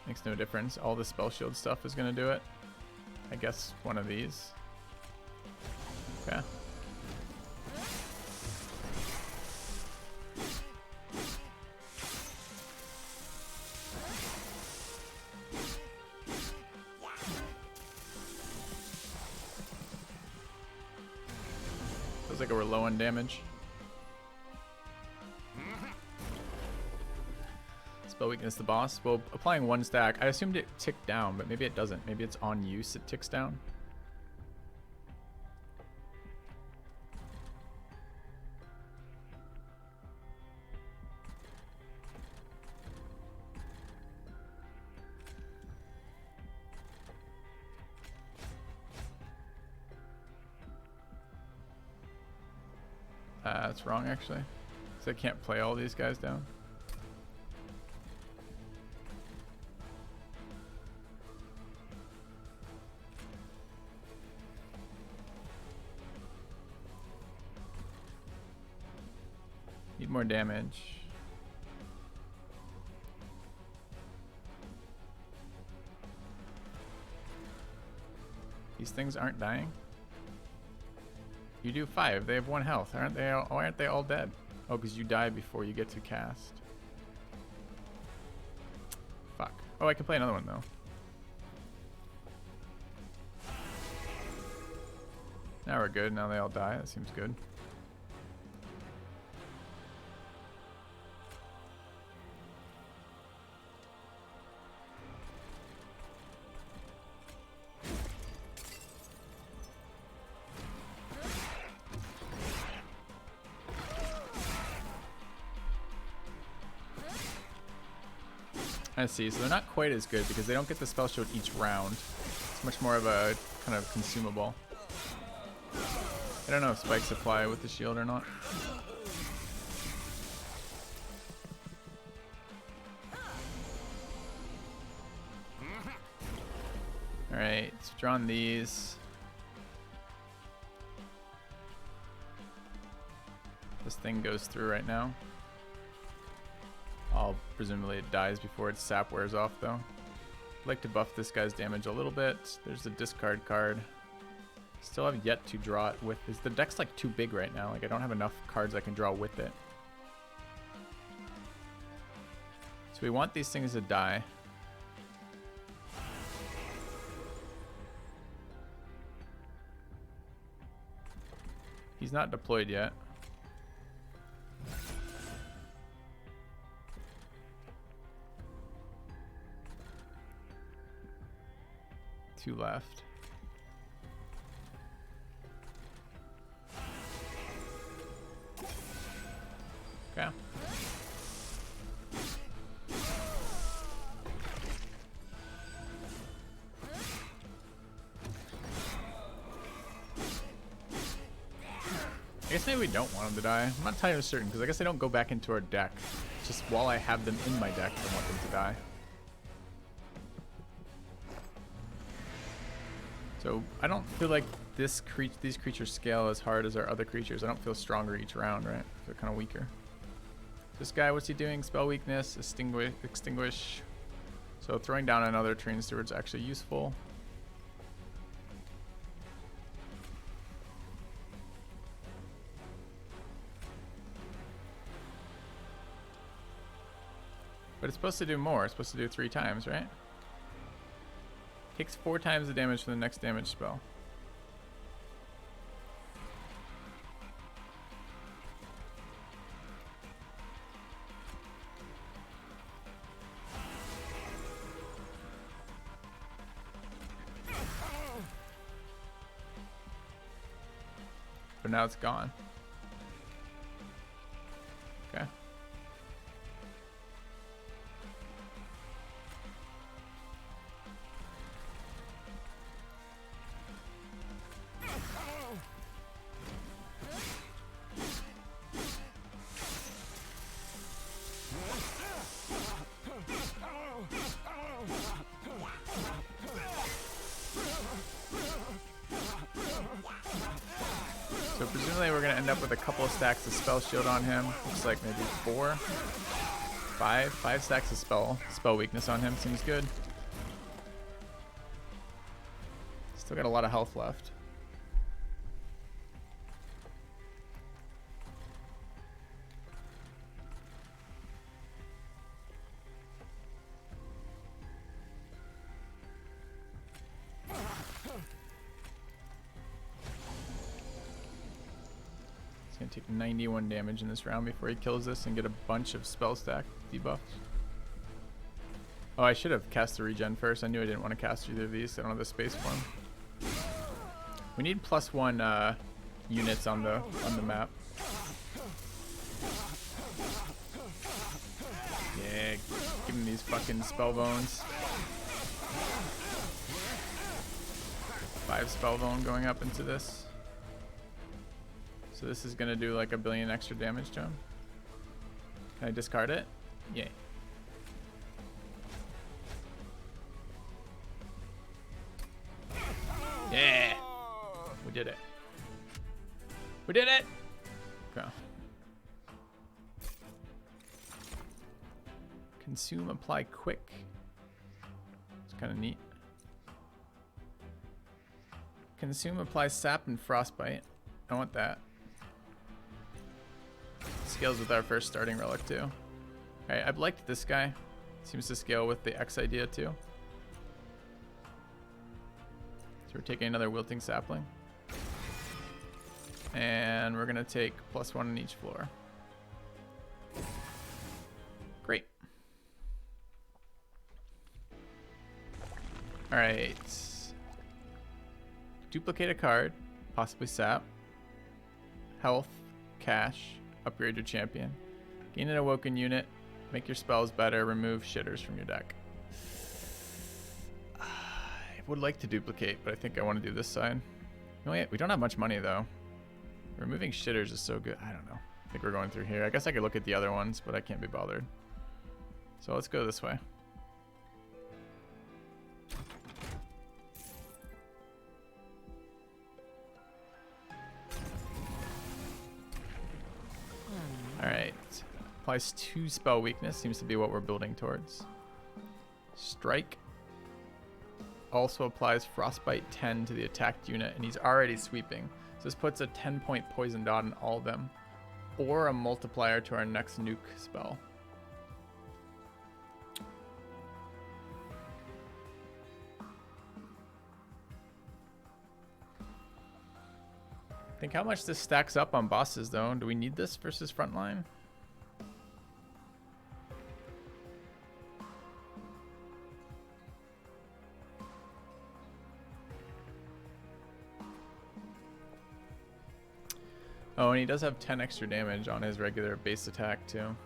Makes no difference. All the spell shield stuff is going to do it. I guess one of these. Okay. Feels like we're low on damage. Spell weakness the boss. Well, applying one stack. I assumed it ticked down, but maybe it doesn't. Maybe it's on use it ticks down. That's wrong, actually. So I can't play all these guys down. Need more damage. These things aren't dying. You do 5. They have 1 health. Aren't they? Why aren't they all dead? Oh, because you die before you get to cast. Fuck. Oh, I can play another one though. Now we're good. Now they all die. That seems good. I see, so they're not quite as good because they don't get the spell shield each round. It's much more of a kind of consumable. I don't know if spikes apply with the shield or not. Alright, so drawn these. This thing goes through right now. Presumably it dies before its sap wears off though. I'd like to buff this guy's damage a little bit. There's a discard card. Still have yet to draw it with this. The deck's like too big right now. Like I don't have enough cards I can draw with it. So we want these things to die. He's not deployed yet. Two left. Okay. I guess maybe we don't want them to die. I'm not entirely certain because I guess they don't go back into our deck. Just while I have them in my deck, I want them to die. So I don't feel like these creatures scale as hard as our other creatures. I don't feel stronger each round, right? I feel kind of weaker. This guy, what's he doing? Spell weakness, extinguish. So throwing down another train steward's actually useful. But it's supposed to do more. It's supposed to do 3 times, right? Takes 4 times the damage from the next damage spell. But now it's gone. Okay. So presumably we're going to end up with a couple of stacks of spell shield on him. Looks like maybe 4, 5 stacks of spell weakness on him. Seems good. Still got a lot of health left. He's gonna take 91 damage in this round before he kills this and get a bunch of spell stack debuffs. Oh, I should have cast the regen first. I knew I didn't want to cast either of these. I don't have the space for them. We need +1 units on the map. Yeah, give him these fucking spell bones. 5 spell bone going up into this. So this is gonna do like 1 billion extra damage to him. Can I discard it? Yay. Yeah! We did it. We did it! Okay. Consume, apply quick. It's kind of neat. Consume, apply sap and frostbite. I want that. Scales with our first starting relic too. Alright, I've liked this guy. Seems to scale with the X idea too. So we're taking another wilting sapling. And we're gonna take +1 on each floor. Great. Alright. Duplicate a card, possibly sap. Health, cash, upgrade your champion. Gain an Awoken unit, make your spells better, remove shitters from your deck. Would like to duplicate, but I think I want to do this side. No, wait, we don't have much money though. Removing shitters is so good. I don't know. I think we're going through here. I guess I could look at the other ones, but I can't be bothered. So let's go this way. Alright. Applies 2 spell weakness. Seems to be what we're building towards. Strike. Also applies frostbite 10 to the attacked unit, and he's already sweeping. So this puts a 10-point poison dot on all of them, or a multiplier to our next nuke spell. Think how much this stacks up on bosses though. Do we need this versus frontline? Oh, and he does have 10 extra damage on his regular base attack too.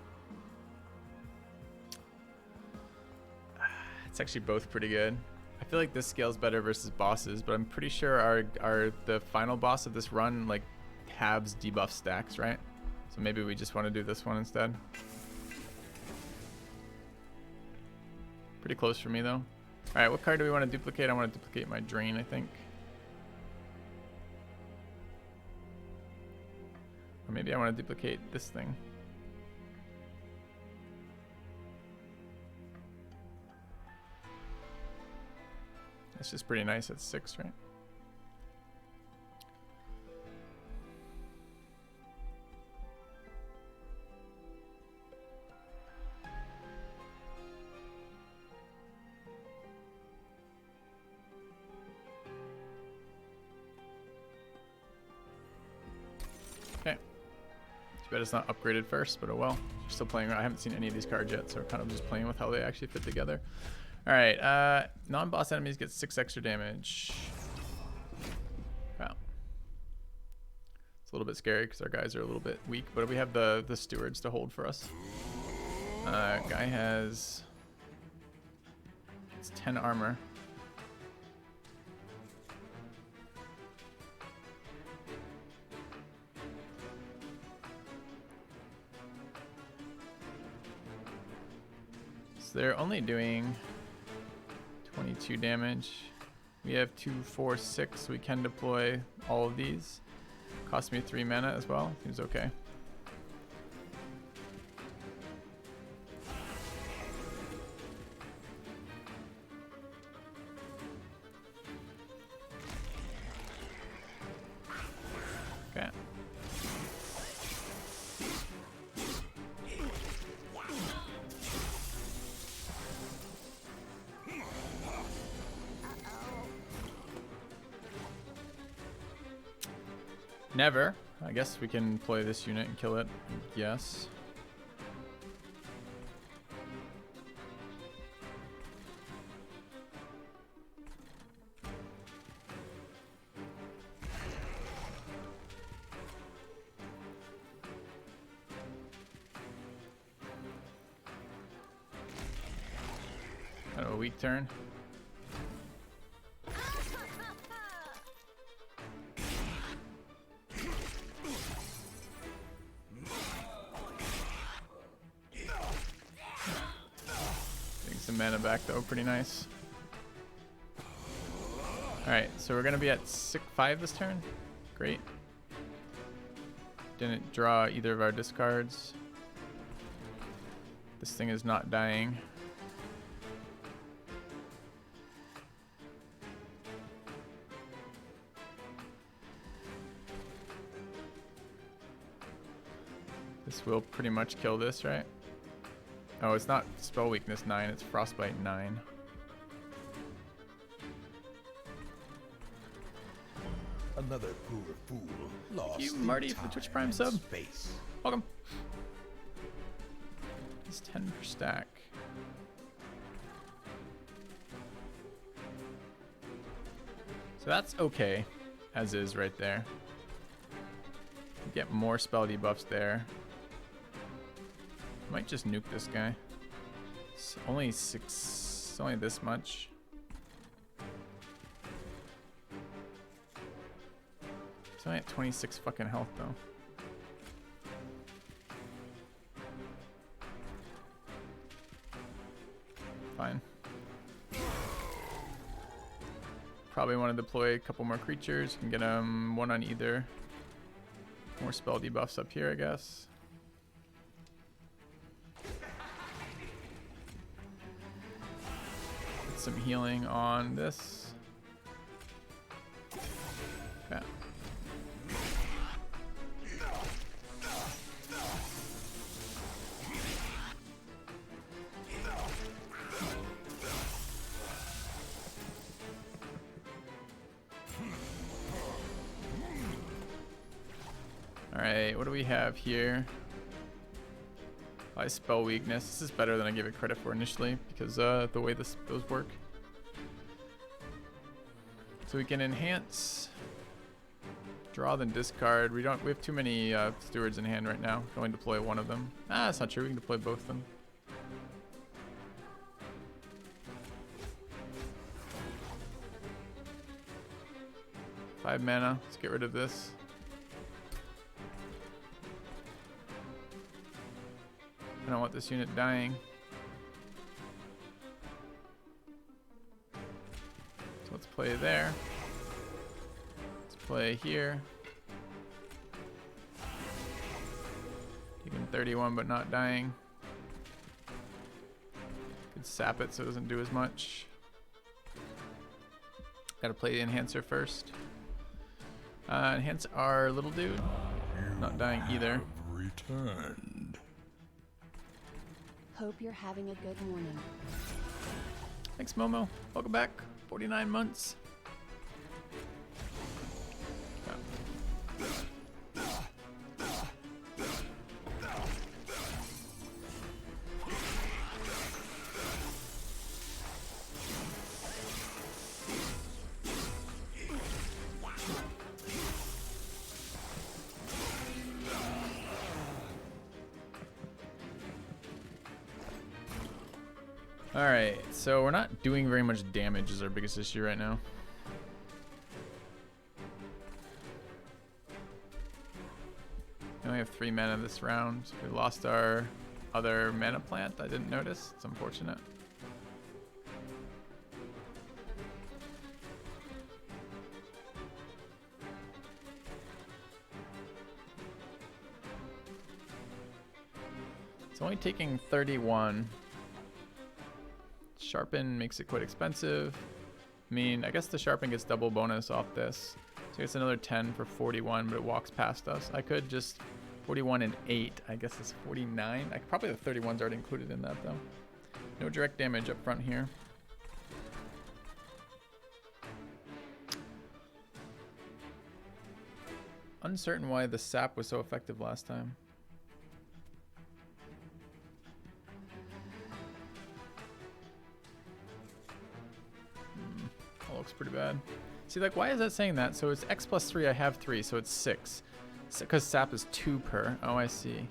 It's actually both pretty good. I feel like this scales better versus bosses, but I'm pretty sure the final boss of this run like halves debuff stacks, right? So maybe we just want to do this one instead. Pretty close for me though. All right, what card do we want to duplicate? I want to duplicate my drain, I think. Or maybe I want to duplicate this thing. That's just pretty nice at 6, right? Okay. Too bad it's not upgraded first, but oh well. We're still playing around. I haven't seen any of these cards yet, so we're kind of just playing with how they actually fit together. All right, non-boss enemies get 6 extra damage. Wow. It's a little bit scary because our guys are a little bit weak, but we have the stewards to hold for us. Guy has... it's 10 armor. So they're only doing 22 damage. We have 2, 4, 6, so we can deploy all of these. Cost me 3 mana as well. Seems okay. Never. I guess we can play this unit and kill it. Yes. Kind of a weak turn. Getting some mana back though, pretty nice. Alright, so we're gonna be at 6-5 this turn. Great. Didn't draw either of our discards. This thing is not dying. This will pretty much kill this, right? Oh, it's not spell weakness 9, it's frostbite 9. Another poor fool lost. Thank you, Marty, for the Twitch Prime sub. Space. Welcome. It's 10 per stack. So that's okay, as is right there. Get more spell debuffs there. Might just nuke this guy. It's only 6, it's only this much. It's only at 26 fucking health though. Fine. Probably want to deploy a couple more creatures. Can get them one on either. More spell debuffs up here, I guess. Get some healing on this. Okay. Alright, what do we have here? By spell weakness. This is better than I gave it credit for initially because the way those work. So we can enhance, draw, then discard. We have too many stewards in hand right now. Can only deploy one of them. Ah, that's not true. We can deploy both of them. Five mana. Let's get rid of this. I don't want this unit dying. So let's play there. Let's play here. Taking 31 but not dying. Could sap it so it doesn't do as much. Gotta play the enhancer first. Enhance our little dude. Not dying either. Returned. Hope you're having a good morning. Thanks, Momo. Welcome back. 49 months. Alright, so we're not doing very much damage is our biggest issue right now. We only have 3 mana this round. We lost our other mana plant. I didn't notice. It's unfortunate. It's only taking 31. Sharpen makes it quite expensive. I mean, I guess the sharpen gets double bonus off this. So it's another 10 for 41, but it walks past us. I could just 41 and 8. I guess it's 49. Probably the 31's already included in that though. No direct damage up front here. Uncertain why the sap was so effective last time. That looks pretty bad. See, like, why is that saying that? So it's X plus 3, I have 3, so it's 6. Because sap is 2 per. Oh, I see.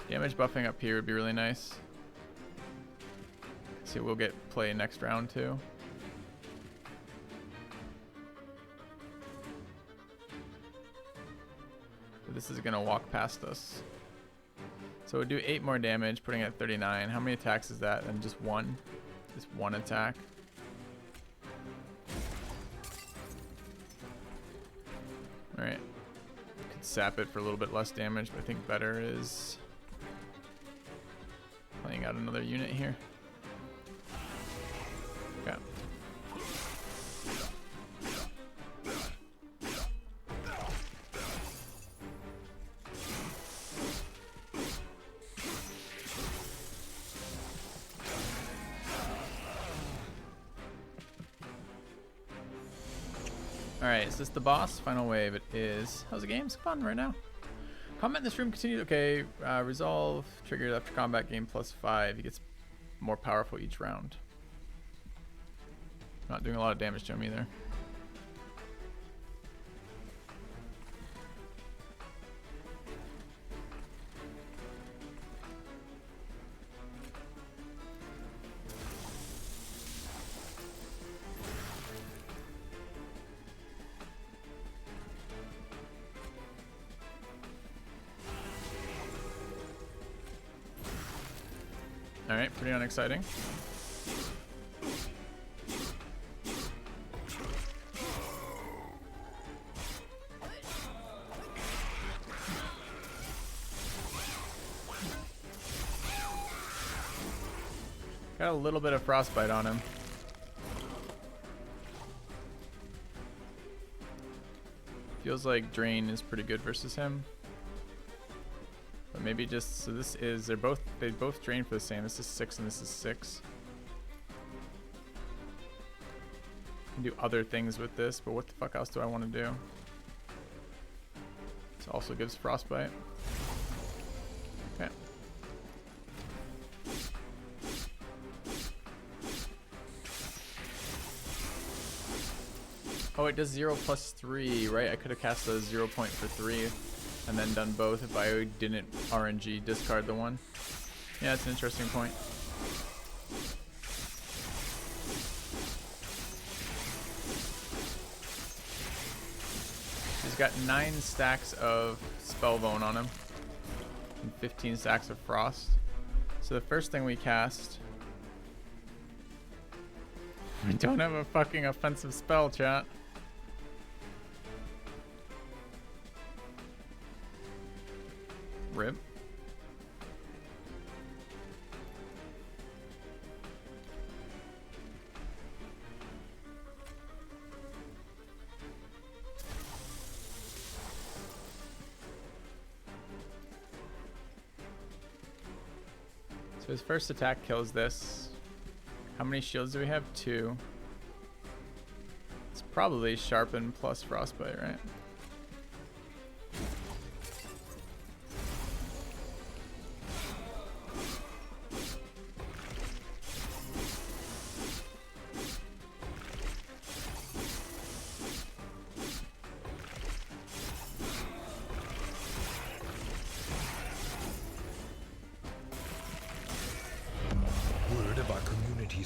Damage buffing up here would be really nice. See, we'll get play next round too. But this is gonna walk past us. So we'll do 8 more damage, putting it at 39. How many attacks is that? And just one? Just one attack. Alright. Could sap it for a little bit less damage, but I think better is playing out another unit here. Okay. Alright, is this the boss? Final wave, it is. How's the game? It's fun right now. Combat in this room continued. Okay, resolve triggered after combat, game +5. He gets more powerful each round. Not doing a lot of damage to him either. Alright, pretty unexciting. Got a little bit of frostbite on him. Feels like drain is pretty good versus him. But maybe just, so this is, they both drain for the same. This is 6 and this is 6. Can do other things with this, but what the fuck else do I want to do? This also gives frostbite. Okay. Oh, it does 0 plus 3, right? I could have cast a 0 point for 3 and then done both if I didn't RNG discard the one. Yeah, it's an interesting point. He's got 9 stacks of Spellbone on him and 15 stacks of Frost. So the first thing we cast... We don't have a fucking offensive spell, chat. Rip. So his first attack kills this. How many shields do we have? 2. It's probably sharpen plus frostbite, right?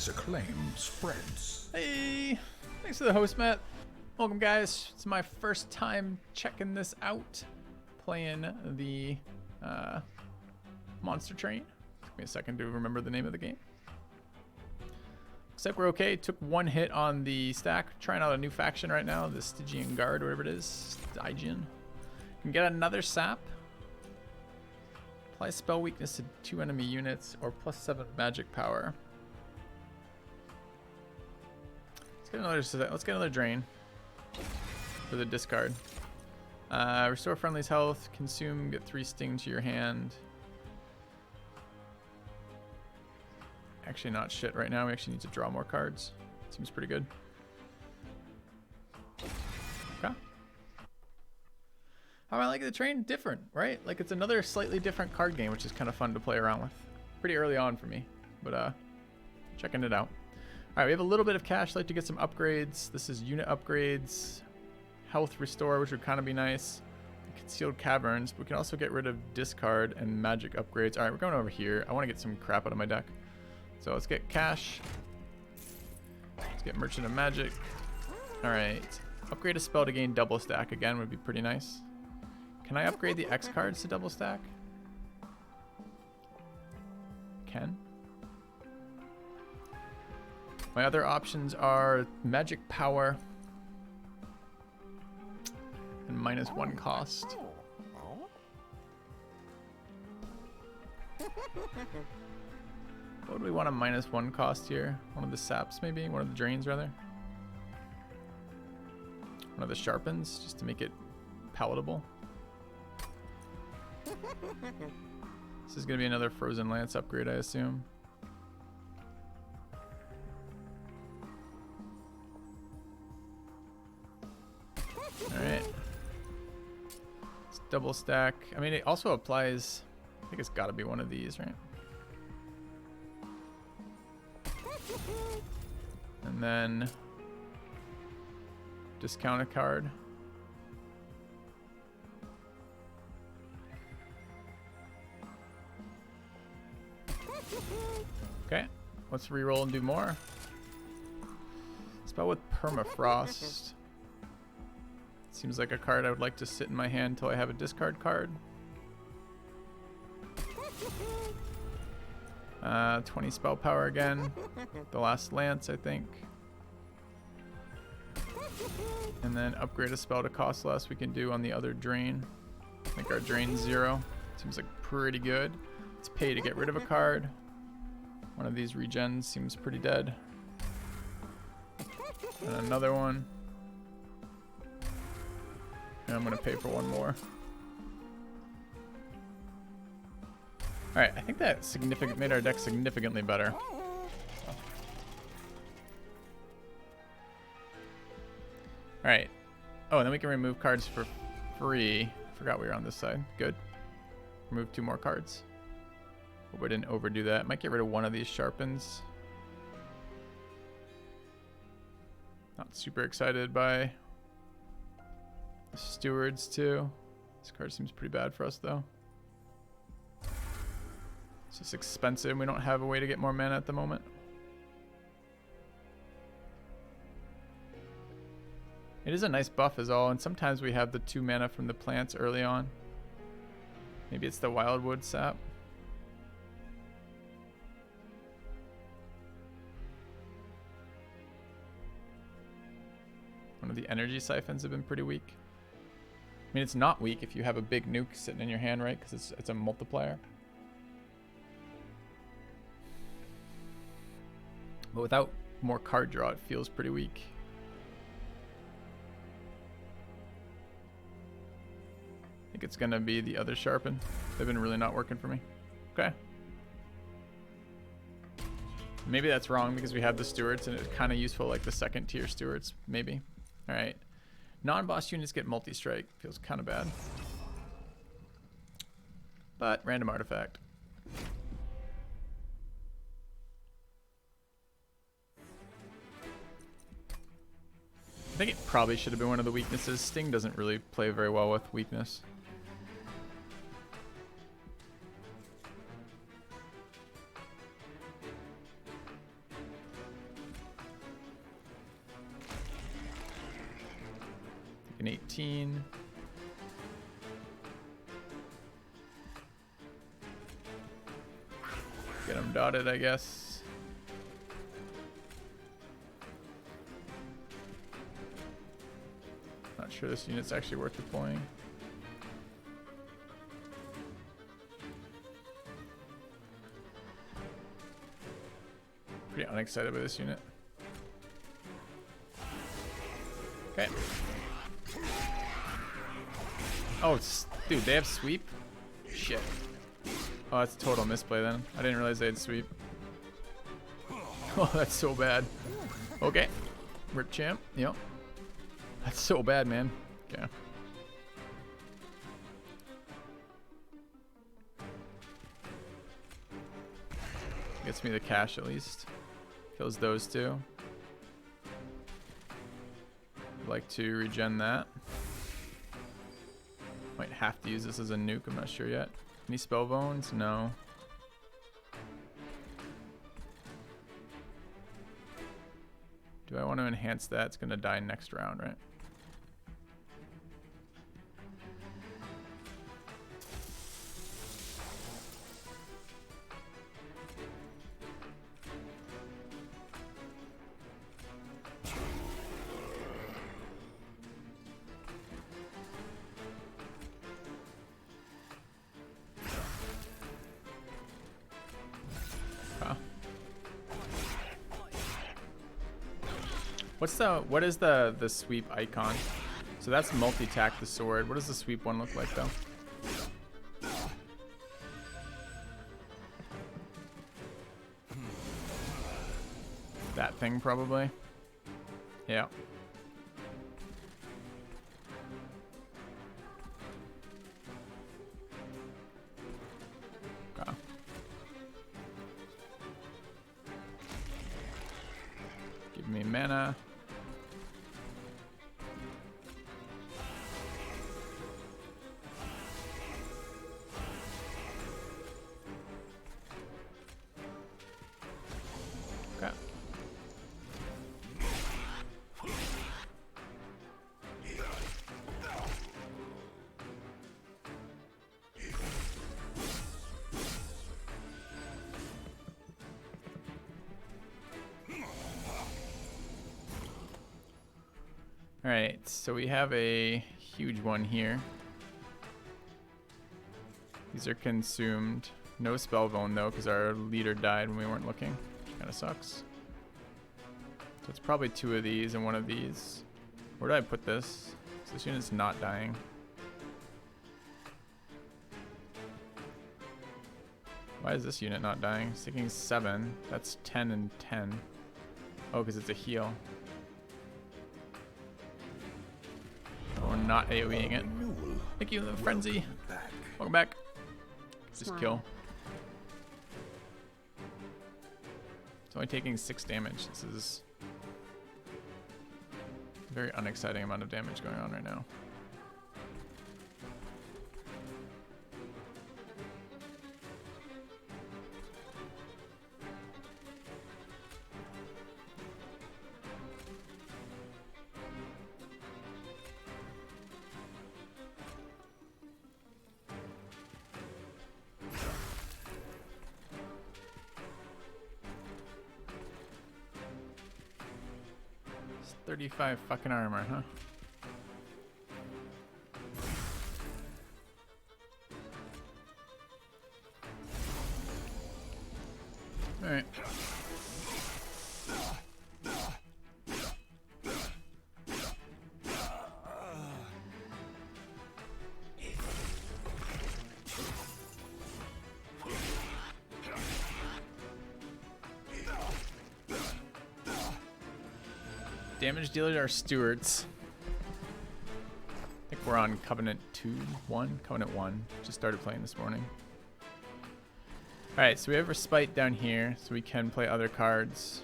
Acclaim spreads. Hey, thanks for the host, Matt. Welcome, guys. It's my first time checking this out, playing the monster train. Took me a second to remember the name of the game. Looks like we're okay. Took 1 hit on the stack. Trying out a new faction right now, the Stygian Guard, whatever it is. Stygian. Can get another sap. Apply spell weakness to 2 enemy units or +7 magic power. Let's get another drain for the discard. Restore friendly's health. Consume. Get 3 sting to your hand. actually not shit right now. We actually need to draw more cards. Seems pretty good. Okay. How I like the train? Different, right? Like it's another slightly different card game, which is kind of fun to play around with. Pretty early on for me, but checking it out. All right, we have a little bit of cash. Like to get some upgrades. This is unit upgrades, health restore, which would kind of be nice. Concealed caverns. But we can also get rid of discard and magic upgrades. All right, we're going over here. I want to get some crap out of my deck. So let's get cash. Let's get merchant of magic. All right, upgrade a spell to gain double stack again would be pretty nice. Can I upgrade the X cards to double stack? Can. My other options are magic power and -1 cost. What would we want a -1 cost here? One of the saps maybe? One of the drains rather? One of the sharpens just to make it palatable. This is going to be another Frozen Lance upgrade, I assume. Alright. It's double stack. I mean, it also applies... I think it's got to be one of these, right? And then... discount a card. Okay, let's reroll and do more. Spell with permafrost. Seems like a card I would like to sit in my hand until I have a discard card. 20 spell power again. The last lance, I think. And then upgrade a spell to cost less we can do on the other drain. I think our drain's 0. Seems like pretty good. Let's pay to get rid of a card. One of these regens seems pretty dead. And another one. And I'm going to pay for one more. Alright, I think that made our deck significantly better. Alright. Oh, and then we can remove cards for free. Forgot we were on this side. Good. Remove 2 more cards. Hope I didn't overdo that. Might get rid of one of these sharpens. Not super excited by the stewards too. This card seems pretty bad for us though. It's just expensive. We don't have a way to get more mana at the moment. It is a nice buff is all, and sometimes we have the 2 mana from the plants early on. Maybe it's the Wildwood sap. One of the energy siphons have been pretty weak. I mean, it's not weak if you have a big nuke sitting in your hand, right? Because it's a multiplier. But without more card draw, it feels pretty weak. I think it's going to be the other sharpen. They've been really not working for me. Okay. Maybe that's wrong because we have the stewards and it's kind of useful like the second tier stewards, maybe. All right. Non-boss units get multi-strike. Feels kind of bad. But random artifact. I think it probably should have been one of the weaknesses. Sting doesn't really play very well with weakness. An 18. Get them dotted, I guess. Not sure this unit's actually worth deploying. Pretty unexcited by this unit. Okay. Oh, dude, they have sweep? Shit. Oh, that's a total misplay then. I didn't realize they had sweep. Oh, that's so bad. Okay. We're champ. Yep. That's so bad, man. Okay. Gets me the cash at least. Kills those two. I'd like to regen that. Might have to use this as a nuke, I'm not sure yet. Any spell bones? No. Do I want to enhance that? It's gonna die next round, right? What is the sweep icon? So that's multi-tack the sword. What does the sweep one look like though? That thing probably. Yeah. Okay. Give me mana. Alright, so we have a huge one here. These are consumed. No spellbone though, because our leader died when we weren't looking, which kind of sucks. So it's probably two of these and one of these. Where do I put this? So this unit's not dying. Why is this unit not dying? It's taking 7. That's 10 and 10. Oh, because it's a heal. We're not AoEing it. Thank you, the frenzy. Welcome back. Just kill. It's only taking 6 damage. This is a very unexciting amount of damage going on right now. It's 35 fucking armor, huh? Alright. Damage dealers are stewards. I think we're on Covenant 1. Covenant 1. Just started playing this morning. Alright, so we have Respite down here, so we can play other cards.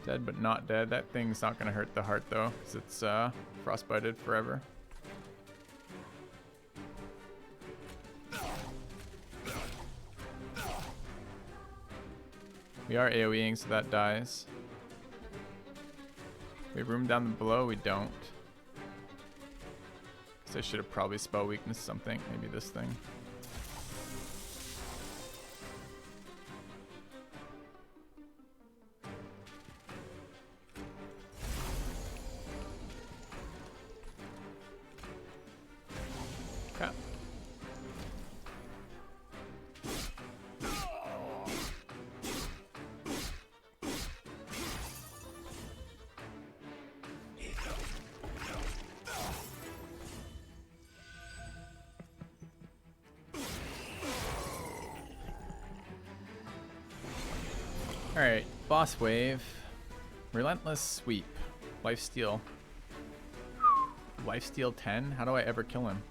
Dead but not dead. That thing's not going to hurt the heart though, because it's frostbited forever. We are AoEing, so that dies. We have room down below? We don't. So I should have probably spell weakness something. Maybe this thing. Okay. Alright, boss wave. Relentless sweep. Lifesteal. Lifesteal 10? How do I ever kill him?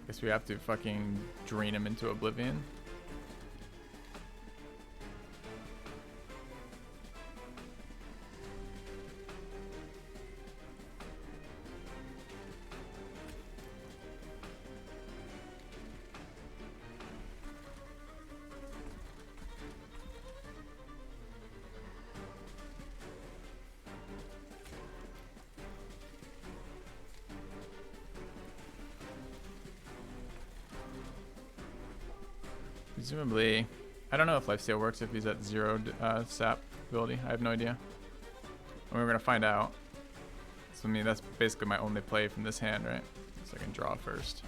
Guess we have to fucking drain him into oblivion. Presumably, I don't know if lifesteal works if he's at 0 sap ability. I have no idea. And we're gonna find out. So I mean, that's basically my only play from this hand, right? So I can draw first.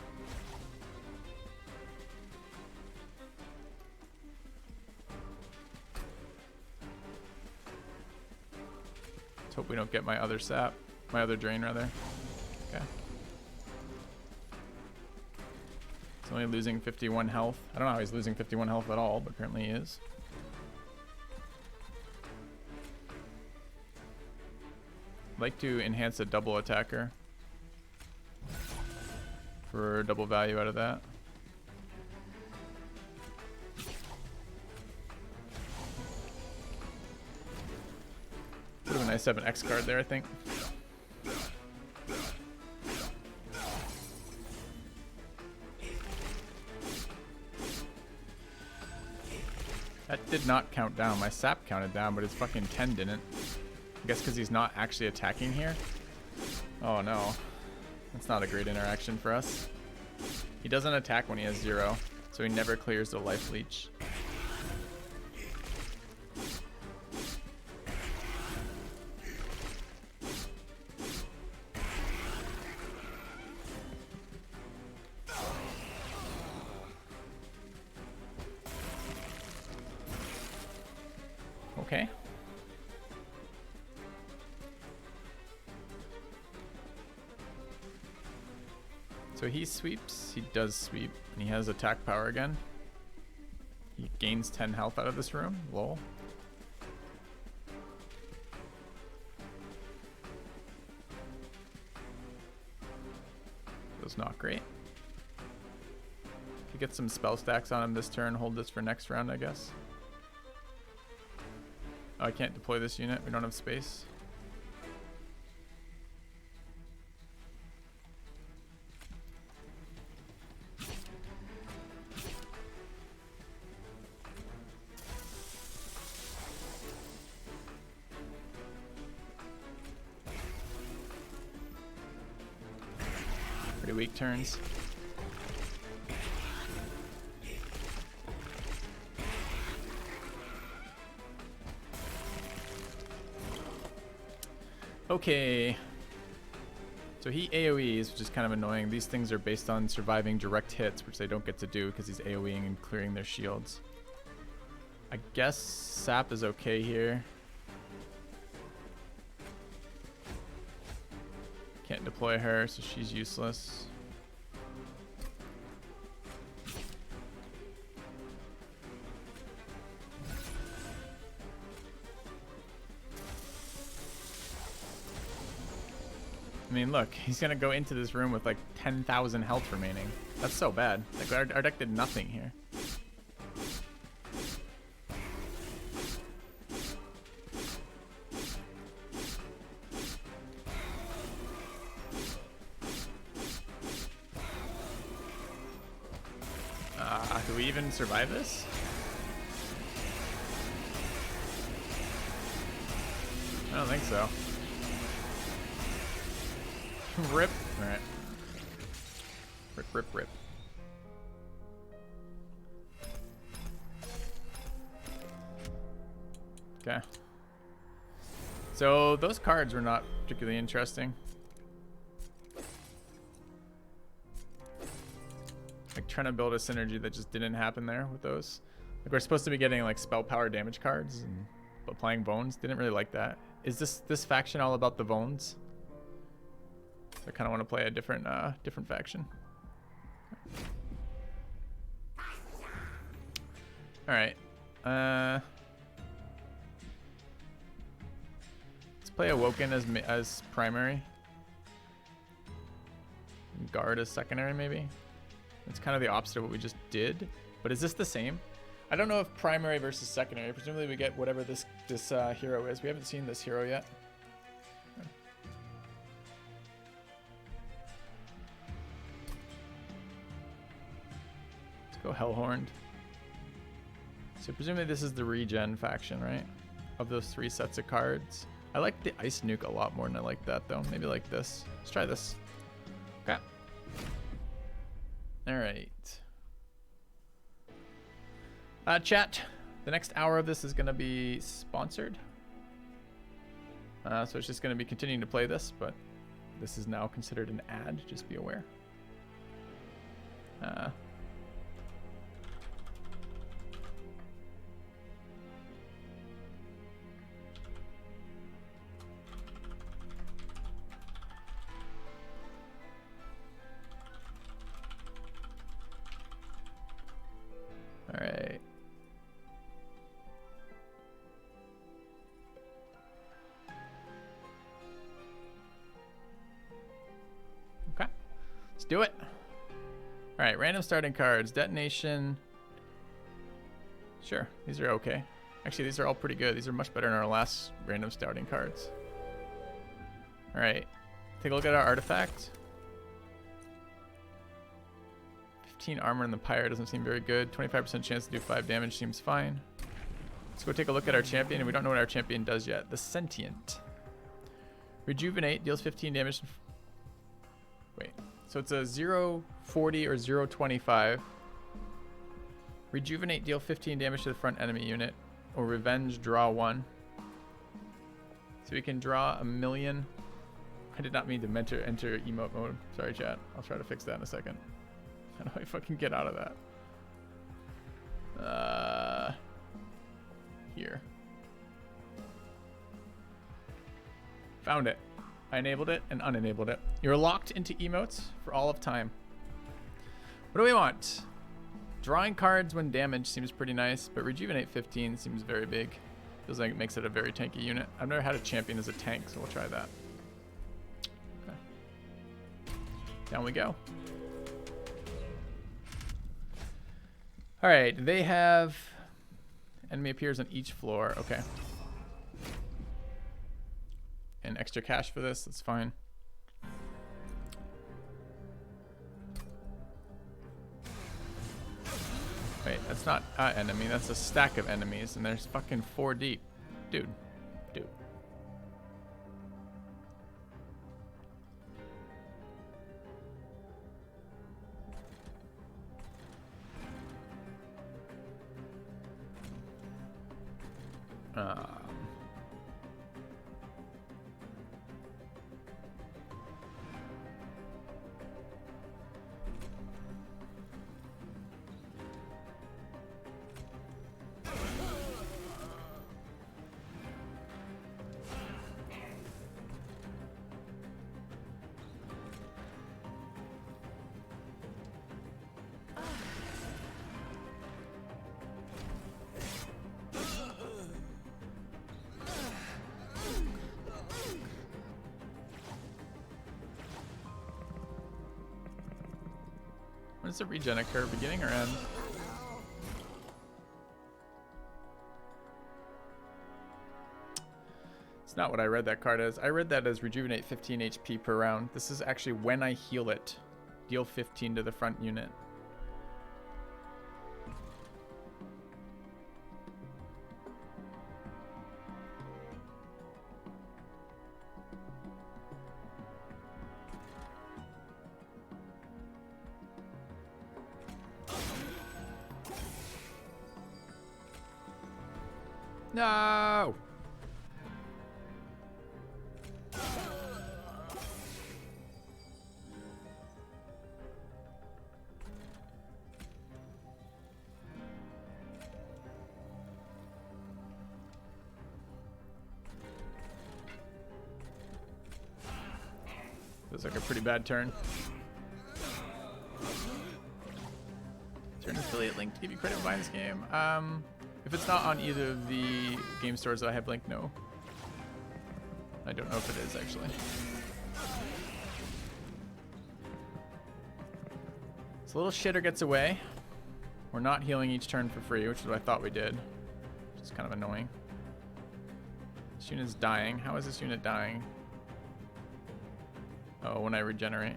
Let's hope we don't get my other sap, my other drain rather. Okay. He's only losing 51 health. I don't know how he's losing 51 health at all, but apparently he is. I'd like to enhance a double attacker for double value out of that. Would have been nice to have an X card there, I think. That did not count down. My sap counted down, but his fucking 10 didn't. I guess because he's not actually attacking here. Oh no. That's not a great interaction for us. He doesn't attack when he has 0, so he never clears the life leech. Okay. So he sweeps, he does sweep, and he has attack power again. He gains 10 health out of this room, lol. That was not great. Could get some spell stacks on him this turn, hold this for next round, I guess. Oh, I can't deploy this unit, we don't have space. Pretty weak turns. Okay. So he AoEs, which is kind of annoying. These things are based on surviving direct hits, which they don't get to do because he's AoEing and clearing their shields. I guess Sap is okay here. Can't deploy her, so she's useless. I mean, look, he's gonna go into this room with like 10,000 health remaining. That's so bad. Like our deck did nothing here. Do we even survive this? I don't think so. Rip. Alright. Rip, rip, rip. Okay. So those cards were not particularly interesting. Like trying to build a synergy that just didn't happen there with those. Like we're supposed to be getting like spell power damage cards and applying bones. Didn't really like that. Is this faction all about the bones? So I kind of want to play a different different faction. All right. Let's play Awoken as primary. Guard as secondary, maybe. It's kind of the opposite of what we just did. But is this the same? I don't know if primary versus secondary. Presumably we get whatever this hero is. We haven't seen this hero yet. Let's go Hellhorned. So presumably this is the regen faction, right? Of those 3 sets of cards. I like the Ice Nuke a lot more than I like that, though. Maybe like this. Let's try this. Okay. All right. Chat, the next hour of this is going to be sponsored. So it's just going to be continuing to play this, but this is now considered an ad. Just be aware. All right. Okay. Let's do it. All right, random starting cards. Detonation. Sure, these are okay. Actually, these are all pretty good. These are much better than our last random starting cards. All right. Take a look at our artifact. 15 armor in the pyre doesn't seem very good. 25% chance to do 5 damage seems fine. Let's go take a look at our champion, and we don't know what our champion does yet. The Sentient. Rejuvenate deals 15 damage. Wait, so it's a 0.40 or 0.25. Rejuvenate, deal 15 damage to the front enemy unit. Or Revenge, draw 1. So we can draw 1,000,000. I did not mean to enter emote mode. Sorry, chat. I'll try to fix that in a second. How do I fucking get out of that? Here. Found it. I enabled it and unenabled it. You're locked into emotes for all of time. What do we want? Drawing cards when damaged seems pretty nice, but Rejuvenate 15 seems very big. Feels like it makes it a very tanky unit. I've never had a champion as a tank, so we'll try that. Okay. Down we go. All right, they have enemy appears on each floor. Okay. And extra cash for this, that's fine. Wait, that's not an enemy, that's a stack of enemies, and there's fucking 4 deep. Dude. When does the regen occur? Beginning or end? It's not what I read that card as. I read that as rejuvenate 15 HP per round. This is actually when I heal it. Deal 15 to the front unit. No! Feels like a pretty bad turn. Turn affiliate link to give you credit for buying this game. If If it's not on either of the game stores that I have linked, no. I don't know if it is, actually. So little shitter gets away. We're not healing each turn for free, which is what I thought we did. Which is kind of annoying. This unit's dying. How is this unit dying? Oh, when I regenerate.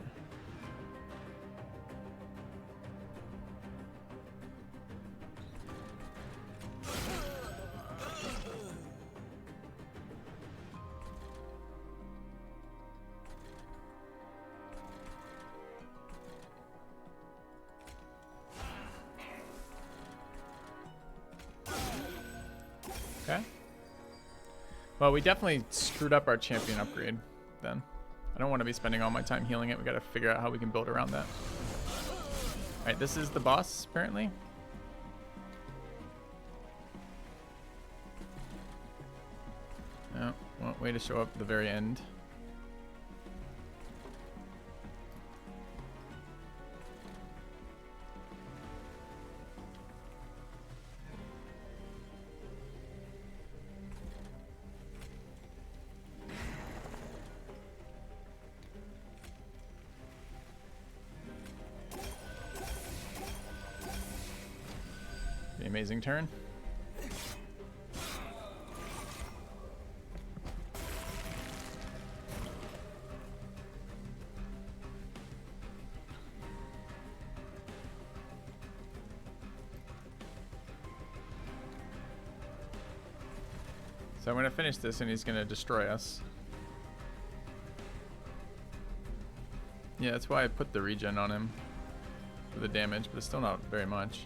Okay. Well, we definitely screwed up our champion upgrade then. I don't want to be spending all my time healing it. We got to figure out how we can build around that. All right, this is the boss, apparently. Oh, well, way to show up at the very end. Amazing turn. So I'm going to finish this and he's going to destroy us. Yeah, that's why I put the regen on him for the damage, but it's still not very much.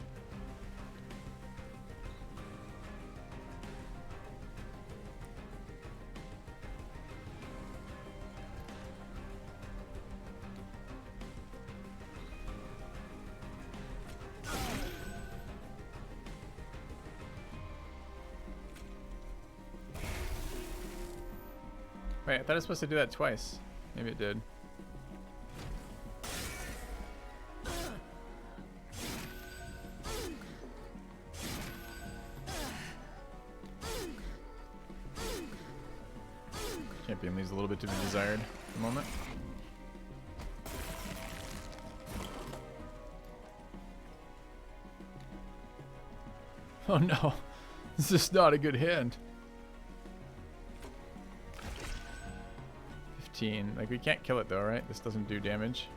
Wait, I thought I was supposed to do that twice. Maybe it did. Champion leaves a little bit to be desired at the moment. Oh no, this is not a good hand. 15. Like, we can't kill it though, right? This doesn't do damage.